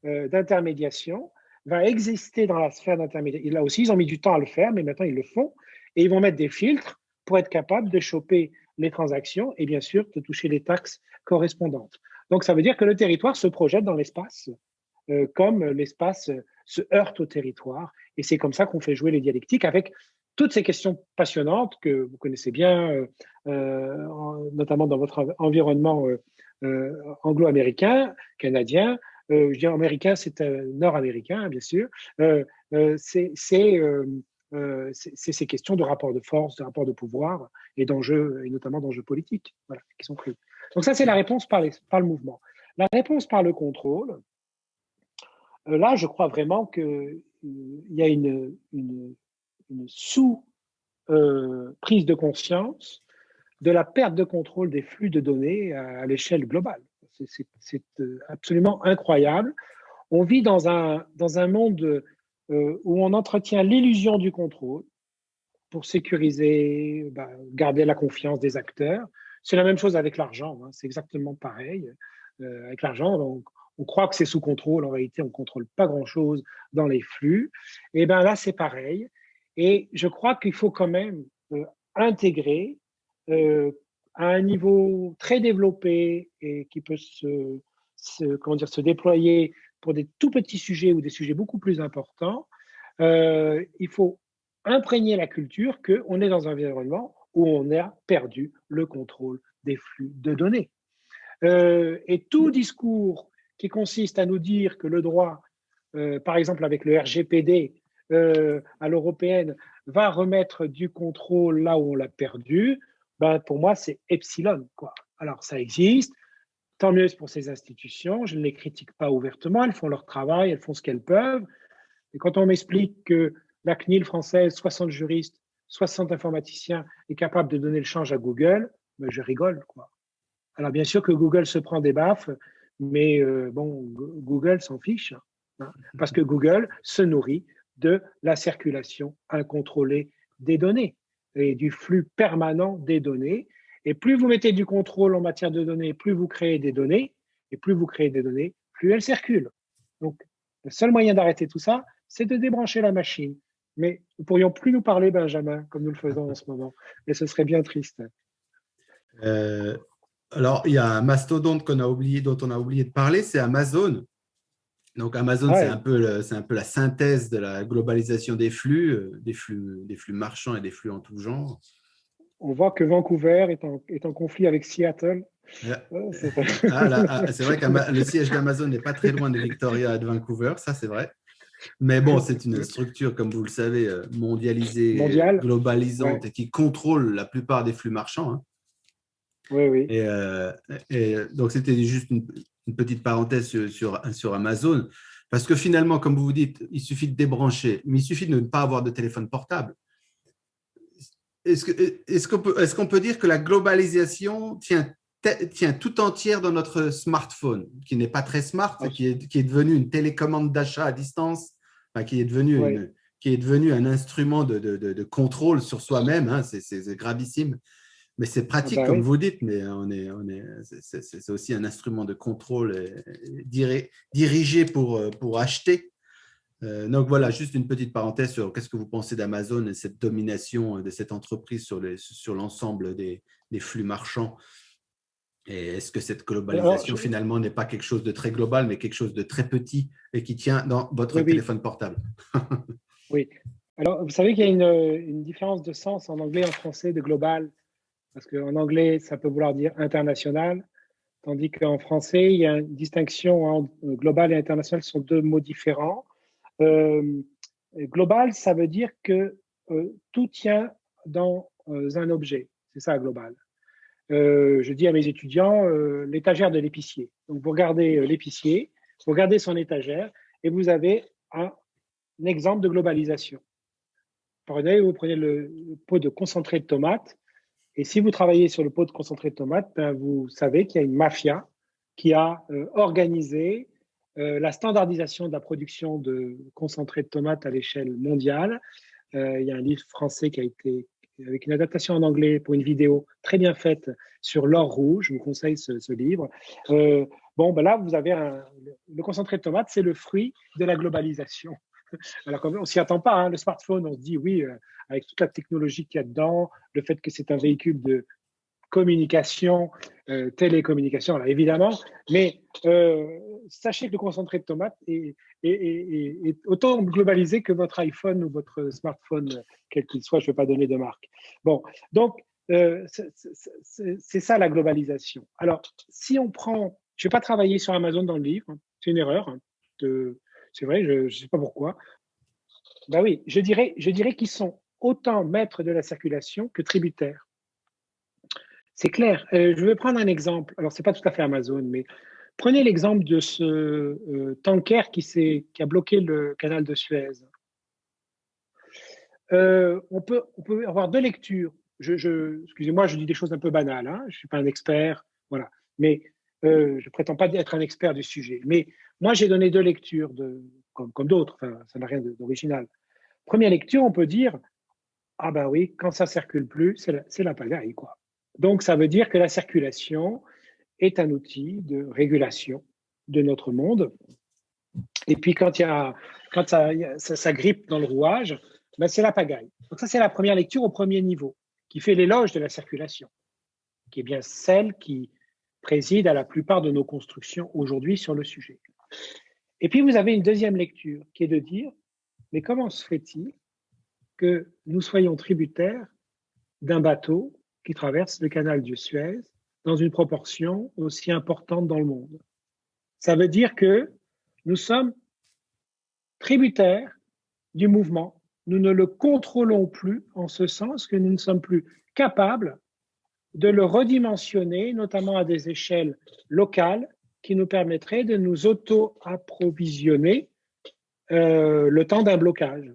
[SPEAKER 2] d'intermédiation, va exister dans la sphère d'intermédiation. Là aussi, ils ont mis du temps à le faire, mais maintenant, ils le font. Et ils vont mettre des filtres pour être capables de choper les transactions et bien sûr de toucher les taxes correspondantes. Donc, ça veut dire que le territoire se projette dans l'espace comme l'espace se heurte au territoire. Et c'est comme ça qu'on fait jouer les dialectiques avec toutes ces questions passionnantes que vous connaissez bien, notamment dans votre environnement anglo-américain, canadien. Je dis américain, c'est nord-américain, bien sûr. C'est ces questions de rapport de force, de rapport de pouvoir et d'enjeux, et notamment d'enjeux politiques, voilà, qui sont pris. Donc ça, c'est la réponse par le mouvement. La réponse par le contrôle, là, je crois vraiment qu'il y a une sous-prise de conscience de la perte de contrôle des flux de données à l'échelle globale. C'est absolument incroyable. On vit dans un monde où on entretient l'illusion du contrôle pour sécuriser, garder la confiance des acteurs. C'est la même chose avec l'argent, hein, c'est exactement pareil. Avec l'argent, on croit que c'est sous contrôle, en réalité, on ne contrôle pas grand-chose dans les flux. Et bien là, c'est pareil. Et je crois qu'il faut quand même intégrer à un niveau très développé et qui peut se déployer pour des tout petits sujets ou des sujets beaucoup plus importants, il faut imprégner la culture qu'on est dans un environnement où on a perdu le contrôle des flux de données. Et tout discours qui consiste à nous dire que le droit, par exemple avec le RGPD à l'européenne, va remettre du contrôle là où on l'a perdu, pour moi, c'est epsilon, quoi. Alors, ça existe, tant mieux pour ces institutions, je ne les critique pas ouvertement, elles font leur travail, elles font ce qu'elles peuvent. Et quand on m'explique que la CNIL française, 60 juristes, 60 informaticiens, est capable de donner le change à Google, je rigole, quoi. Alors, bien sûr que Google se prend des baffes, mais Google s'en fiche, hein, parce que Google se nourrit de la circulation incontrôlée des données et du flux permanent des données. Et plus vous mettez du contrôle en matière de données, plus vous créez des données, et plus vous créez des données, plus elles circulent. Donc, le seul moyen d'arrêter tout ça, c'est de débrancher la machine. Mais nous ne pourrions plus nous parler, Benjamin, comme nous le faisons en ce moment. Et ce serait bien triste.
[SPEAKER 1] Alors, il y a un mastodonte dont on a oublié de parler, c'est Amazon. Donc, Amazon,
[SPEAKER 2] Ouais.
[SPEAKER 1] c'est un peu la synthèse de la globalisation des flux marchands et des flux en tout genre.
[SPEAKER 2] On voit que Vancouver est en conflit avec Seattle.
[SPEAKER 1] C'est vrai que le siège d'Amazon n'est pas très loin de Victoria et de Vancouver, ça c'est vrai. Mais bon, c'est une structure, comme vous le savez, mondialisée,
[SPEAKER 2] Mondial.
[SPEAKER 1] globalisante
[SPEAKER 2] Ouais.
[SPEAKER 1] et qui contrôle la plupart des flux marchands. Hein.
[SPEAKER 2] Oui, oui.
[SPEAKER 1] Et donc, c'était juste une petite parenthèse sur Amazon. Parce que finalement, comme vous vous dites, il suffit de débrancher, mais il suffit de ne pas avoir de téléphone portable. Est-ce qu'on peut dire que la globalisation tient tout entière dans notre smartphone, qui n'est pas très smart, qui est devenu une télécommande d'achat à distance, qui est devenu un instrument de contrôle sur soi-même, hein, c'est gravissime. Mais c'est pratique, comme
[SPEAKER 2] Oui.
[SPEAKER 1] vous dites, mais c'est aussi un instrument de contrôle dirigé pour acheter. Donc voilà, juste une petite parenthèse sur qu'est-ce que vous pensez d'Amazon et cette domination de cette entreprise sur l'ensemble des flux marchands. Et est-ce que cette
[SPEAKER 2] Alors,
[SPEAKER 1] globalisation, finalement, n'est pas quelque chose de très global, mais quelque chose de très petit et qui tient dans votre
[SPEAKER 2] oui, oui,
[SPEAKER 1] téléphone portable?
[SPEAKER 2] oui. Alors, vous savez qu'il y a une différence de sens en anglais et en français de global, parce qu'en anglais, ça peut vouloir dire international, tandis qu'en français, il y a une distinction entre global et international, ce sont deux mots différents. Euh, Global, ça veut dire que tout tient dans un objet. C'est ça, global. Je dis à mes étudiants l'étagère de l'épicier. Donc, vous regardez l'épicier, vous regardez son étagère et vous avez un exemple de globalisation. Vous prenez le pot de concentré de tomate et si vous travaillez sur le pot de concentré de tomate, ben, vous savez qu'il y a une mafia qui a organisé la standardisation de la production de concentré de tomate à l'échelle mondiale. Il y a un livre français qui a été avec une adaptation en anglais pour une vidéo très bien faite sur l'or rouge. Je vous conseille ce livre. Bon, ben là, vous avez le concentré de tomate, c'est le fruit de la globalisation. Alors, on ne s'y attend pas. Hein. Le smartphone, on se dit oui, avec toute la technologie qu'il y a dedans, le fait que c'est un véhicule de communication, télécommunication, alors évidemment, mais sachez que le concentré de tomate est autant globalisé que votre iPhone ou votre smartphone, quel qu'il soit, je ne vais pas donner de marque. Bon, donc, c'est ça la globalisation. Alors, si on prend, je ne vais pas travailler sur Amazon dans le livre, hein, c'est une erreur, hein, c'est vrai, je ne sais pas pourquoi. Ben oui, je dirais qu'ils sont autant maîtres de la circulation que tributaires. C'est clair. Je vais prendre un exemple. Alors, ce n'est pas tout à fait Amazon, mais prenez l'exemple de ce tanker qui a bloqué le canal de Suez. On peut avoir deux lectures. Excusez-moi, je dis des choses un peu banales. Hein, je ne suis pas un expert. Voilà. Mais je ne prétends pas être un expert du sujet. Mais moi, j'ai donné deux lectures, comme d'autres. Enfin, ça n'a rien d'original. Première lecture, on peut dire, ah ben oui, quand ça circule plus, c'est la pagaille, quoi. Donc, ça veut dire que la circulation est un outil de régulation de notre monde. Et puis, quand ça grippe dans le rouage, ben c'est la pagaille. Donc, ça, c'est la première lecture au premier niveau, qui fait l'éloge de la circulation, qui est bien celle qui préside à la plupart de nos constructions aujourd'hui sur le sujet. Et puis, vous avez une deuxième lecture, qui est de dire, mais comment se fait-il que nous soyons tributaires d'un bateau qui traverse le canal du Suez dans une proportion aussi importante dans le monde? Ça veut dire que nous sommes tributaires du mouvement. Nous ne le contrôlons plus en ce sens que nous ne sommes plus capables de le redimensionner, notamment à des échelles locales, qui nous permettraient de nous auto-approvisionner le temps d'un blocage.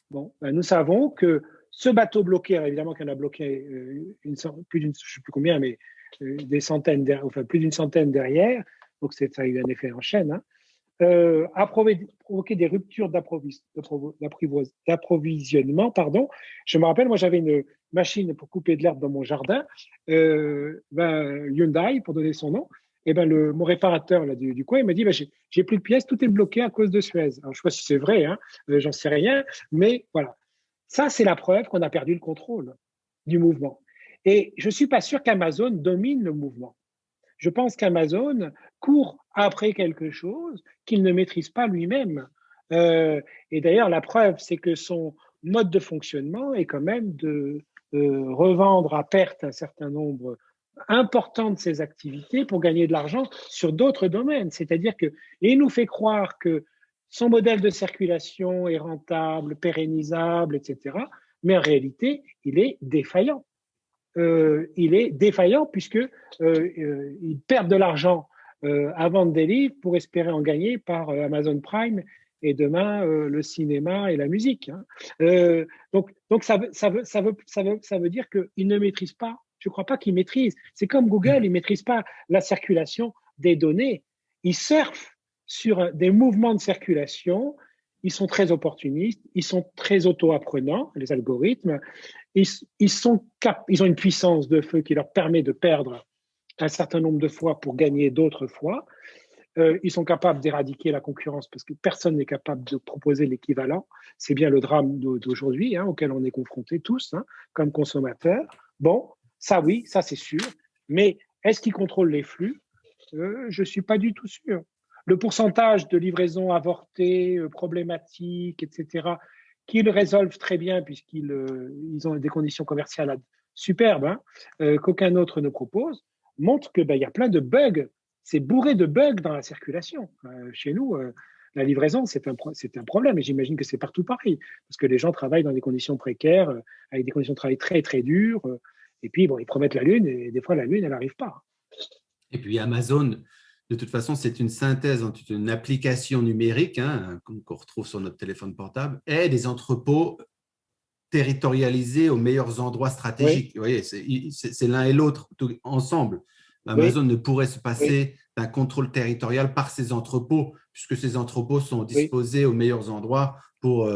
[SPEAKER 2] Bon, ben nous savons que ce bateau bloqué, évidemment qu'il y en a bloqué plus d'une, je ne sais plus combien, mais des centaines, enfin plus d'une centaine derrière, donc ça a eu un effet en chaîne, hein, a provoqué des ruptures d'approvisionnement. Pardon. Je me rappelle, moi j'avais une machine pour couper de l'herbe dans mon jardin, Hyundai pour donner son nom. Et ben mon réparateur là, du coin, il m'a dit j'ai plus de pièces, tout est bloqué à cause de Suez. Alors je sais pas si c'est vrai, hein, j'en sais rien, mais voilà. Ça, c'est la preuve qu'on a perdu le contrôle du mouvement. Et je suis pas sûr qu'Amazon domine le mouvement. Je pense qu'Amazon court après quelque chose qu'il ne maîtrise pas lui-même. Et d'ailleurs, la preuve, c'est que son mode de fonctionnement est quand même de revendre à perte un certain nombre important de ses activités pour gagner de l'argent sur d'autres domaines. C'est-à-dire que, et il nous fait croire que son modèle de circulation est rentable, pérennisable, etc. Mais en réalité, il est défaillant. Il est défaillant puisque ils perdent de l'argent à vendre des livres pour espérer en gagner par Amazon Prime et demain le cinéma et la musique. Hein. Donc ça veut dire qu'ils ne maîtrisent pas. Je ne crois pas qu'ils maîtrisent. C'est comme Google, ils ne maîtrisent pas la circulation des données. Ils surfent sur des mouvements de circulation. Ils sont très opportunistes, ils sont très auto-apprenants, les algorithmes. Ils ont une puissance de feu qui leur permet de perdre un certain nombre de fois pour gagner d'autres fois. Ils sont capables d'éradiquer la concurrence parce que personne n'est capable de proposer l'équivalent. C'est bien le drame d'aujourd'hui hein, auquel on est confrontés tous hein, comme consommateurs. Bon, ça oui, ça c'est sûr. Mais Est-ce qu'ils contrôlent les flux? Je ne suis pas du tout sûr. Le pourcentage de livraisons avortées, problématiques, etc., qu'ils résolvent très bien puisqu'ils ils ont des conditions commerciales superbes, hein, qu'aucun autre ne propose, montre qu'il y a plein de bugs. C'est bourré de bugs dans la circulation. Chez nous, la livraison, c'est un problème. Et j'imagine que c'est partout pareil, parce que les gens travaillent dans des conditions précaires, avec des conditions de travail très, très dures. Et puis, bon, ils promettent la Lune, et des fois, la Lune, elle n'arrive pas.
[SPEAKER 1] Et puis Amazon, de toute façon, c'est une synthèse entre une application numérique qu'on retrouve sur notre téléphone portable et des entrepôts territorialisés aux meilleurs endroits stratégiques.
[SPEAKER 2] Oui,
[SPEAKER 1] Vous voyez, c'est l'un et l'autre ensemble. Amazon
[SPEAKER 2] oui,
[SPEAKER 1] ne pourrait se
[SPEAKER 2] oui,
[SPEAKER 1] passer d'un contrôle territorial par ces entrepôts, puisque ces entrepôts sont
[SPEAKER 2] oui.
[SPEAKER 1] disposés aux meilleurs endroits pour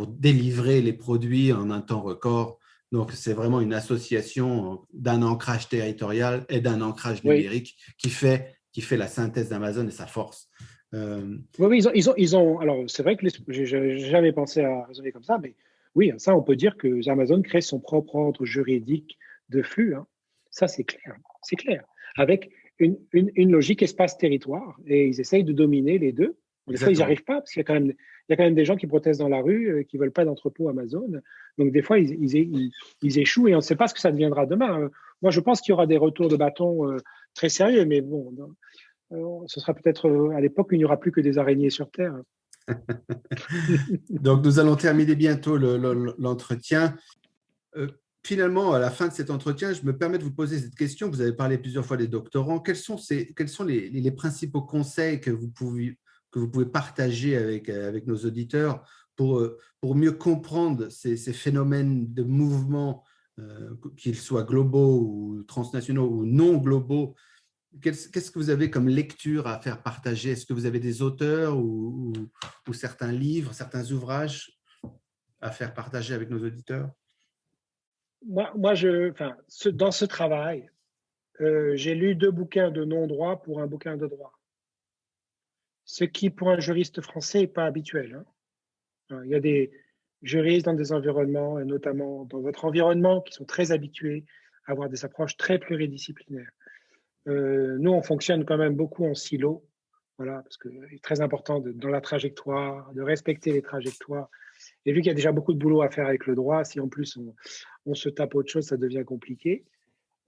[SPEAKER 1] délivrer les produits en un temps record. Donc, c'est vraiment une association d'un ancrage territorial et d'un ancrage
[SPEAKER 2] Oui.
[SPEAKER 1] numérique qui fait la synthèse d'Amazon et sa force.
[SPEAKER 2] Oui, oui, alors, c'est vrai que j'ai jamais pensé à raisonner comme ça, mais oui, ça, on peut dire que Amazon crée son propre ordre juridique de flux, hein. Ça, c'est clair. Avec une logique espace-territoire, et ils essayent de dominer les deux. Des fois, ils n'y
[SPEAKER 1] Exactement.
[SPEAKER 2] arrivent pas, parce il y a quand même des gens qui protestent dans la rue, qui ne veulent pas d'entrepôt Amazon. Donc, des fois, ils échouent, et on ne sait pas ce que ça deviendra demain. Moi, je pense qu'il y aura des retours de bâton très sérieux, mais bon, ce sera peut-être à l'époque où il n'y aura plus que des araignées sur Terre.
[SPEAKER 1] Donc, nous allons terminer bientôt l'entretien. Euh, Finalement, à la fin de cet entretien, je me permets de vous poser cette question. Vous avez parlé plusieurs fois des doctorants. Quels sont les principaux conseils que vous pouvez partager avec nos auditeurs pour mieux comprendre ces phénomènes de mouvement, qu'ils soient globaux ou transnationaux ou non globaux? Qu'est-ce que vous avez comme lecture à faire partager? Est-ce que vous avez des auteurs ou certains livres, certains ouvrages à faire partager avec nos auditeurs?
[SPEAKER 2] Dans ce travail, j'ai lu 2 bouquins de non-droit pour un bouquin de droit. Ce qui, pour un juriste français, n'est pas habituel, hein. Il y a des juristes dans des environnements, et notamment dans votre environnement, qui sont très habitués à avoir des approches très pluridisciplinaires. Nous, on fonctionne quand même beaucoup en silo, voilà, parce que c'est très important dans la trajectoire, de respecter les trajectoires. Et vu qu'il y a déjà beaucoup de boulot à faire avec le droit, si en plus on se tape autre chose, ça devient compliqué.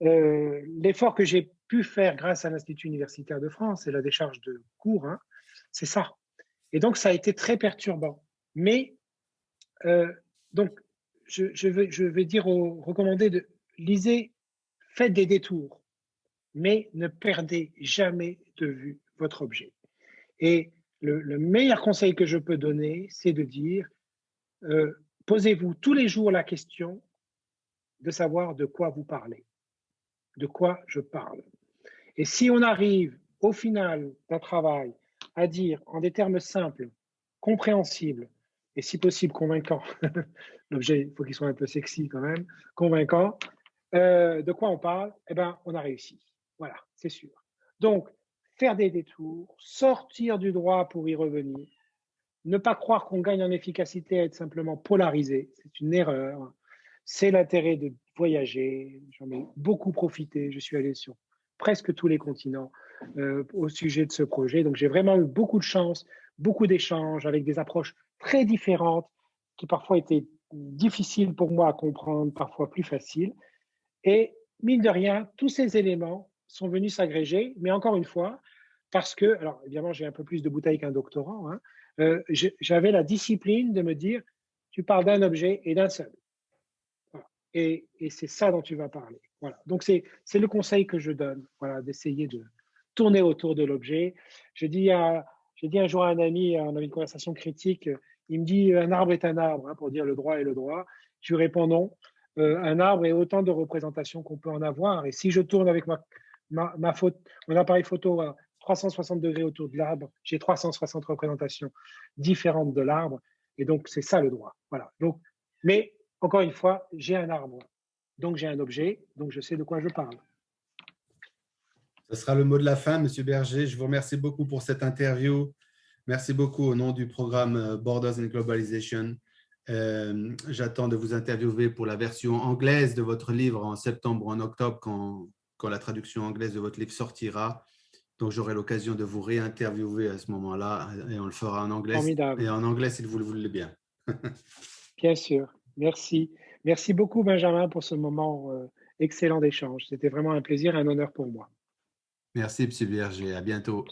[SPEAKER 2] L'effort que j'ai pu faire grâce à l'Institut universitaire de France et la décharge de cours, hein, c'est ça. Et donc, ça a été très perturbant. Mais, donc, je vais dire recommander de lisez, faites des détours, mais ne perdez jamais de vue votre objet. Et le meilleur conseil que je peux donner, c'est de dire, posez-vous tous les jours la question de savoir de quoi vous parlez, de quoi je parle. Et si on arrive au final d'un travail à dire en des termes simples, compréhensibles et si possible convaincants, l'objet, il faut qu'il soit un peu sexy quand même, convaincant, de quoi on parle, eh ben, on a réussi. Voilà, c'est sûr. Donc, faire des détours, sortir du droit pour y revenir, ne pas croire qu'on gagne en efficacité à être simplement polarisé, c'est une erreur. C'est l'intérêt de voyager. J'en ai beaucoup profité. Je suis allé sur presque tous les continents au sujet de ce projet. Donc, j'ai vraiment eu beaucoup de chance, beaucoup d'échanges avec des approches très différentes qui parfois étaient difficiles pour moi à comprendre, parfois plus faciles. Et mine de rien, tous ces éléments sont venus s'agréger, mais encore une fois, parce que, alors évidemment, j'ai un peu plus de bouteilles qu'un doctorant, hein, j'avais la discipline de me dire, tu parles d'un objet et d'un seul. Voilà. Et c'est ça dont tu vas parler. Voilà. Donc, c'est le conseil que je donne, voilà, d'essayer de tourner autour de l'objet. J'ai dit un jour à un ami, on avait une conversation critique, il me dit, un arbre est un arbre, hein, pour dire le droit est le droit. Je lui réponds non. Un arbre est autant de représentations qu'on peut en avoir. Et si je tourne avec mon appareil photo à 360 degrés autour de l'arbre, j'ai 360 représentations différentes de l'arbre. Et donc, c'est ça le droit. Voilà. Donc, mais encore une fois, j'ai un arbre, donc j'ai un objet, donc je sais de quoi je parle.
[SPEAKER 1] Ce sera le mot de la fin, Monsieur Berger. Je vous remercie beaucoup pour cette interview. Merci beaucoup au nom du programme Borders and Globalization. J'attends de vous interviewer pour la version anglaise de votre livre en septembre ou en octobre quand quand la traduction anglaise de votre livre sortira. Donc, j'aurai l'occasion de vous réinterviewer à ce moment-là et on le fera en anglais
[SPEAKER 2] Formidable.
[SPEAKER 1] et en anglais si vous le voulez bien.
[SPEAKER 2] Bien sûr. Merci. Merci beaucoup, Benjamin, pour ce moment excellent d'échange. C'était vraiment un plaisir et un honneur pour moi.
[SPEAKER 1] Merci, M. Berger. À bientôt.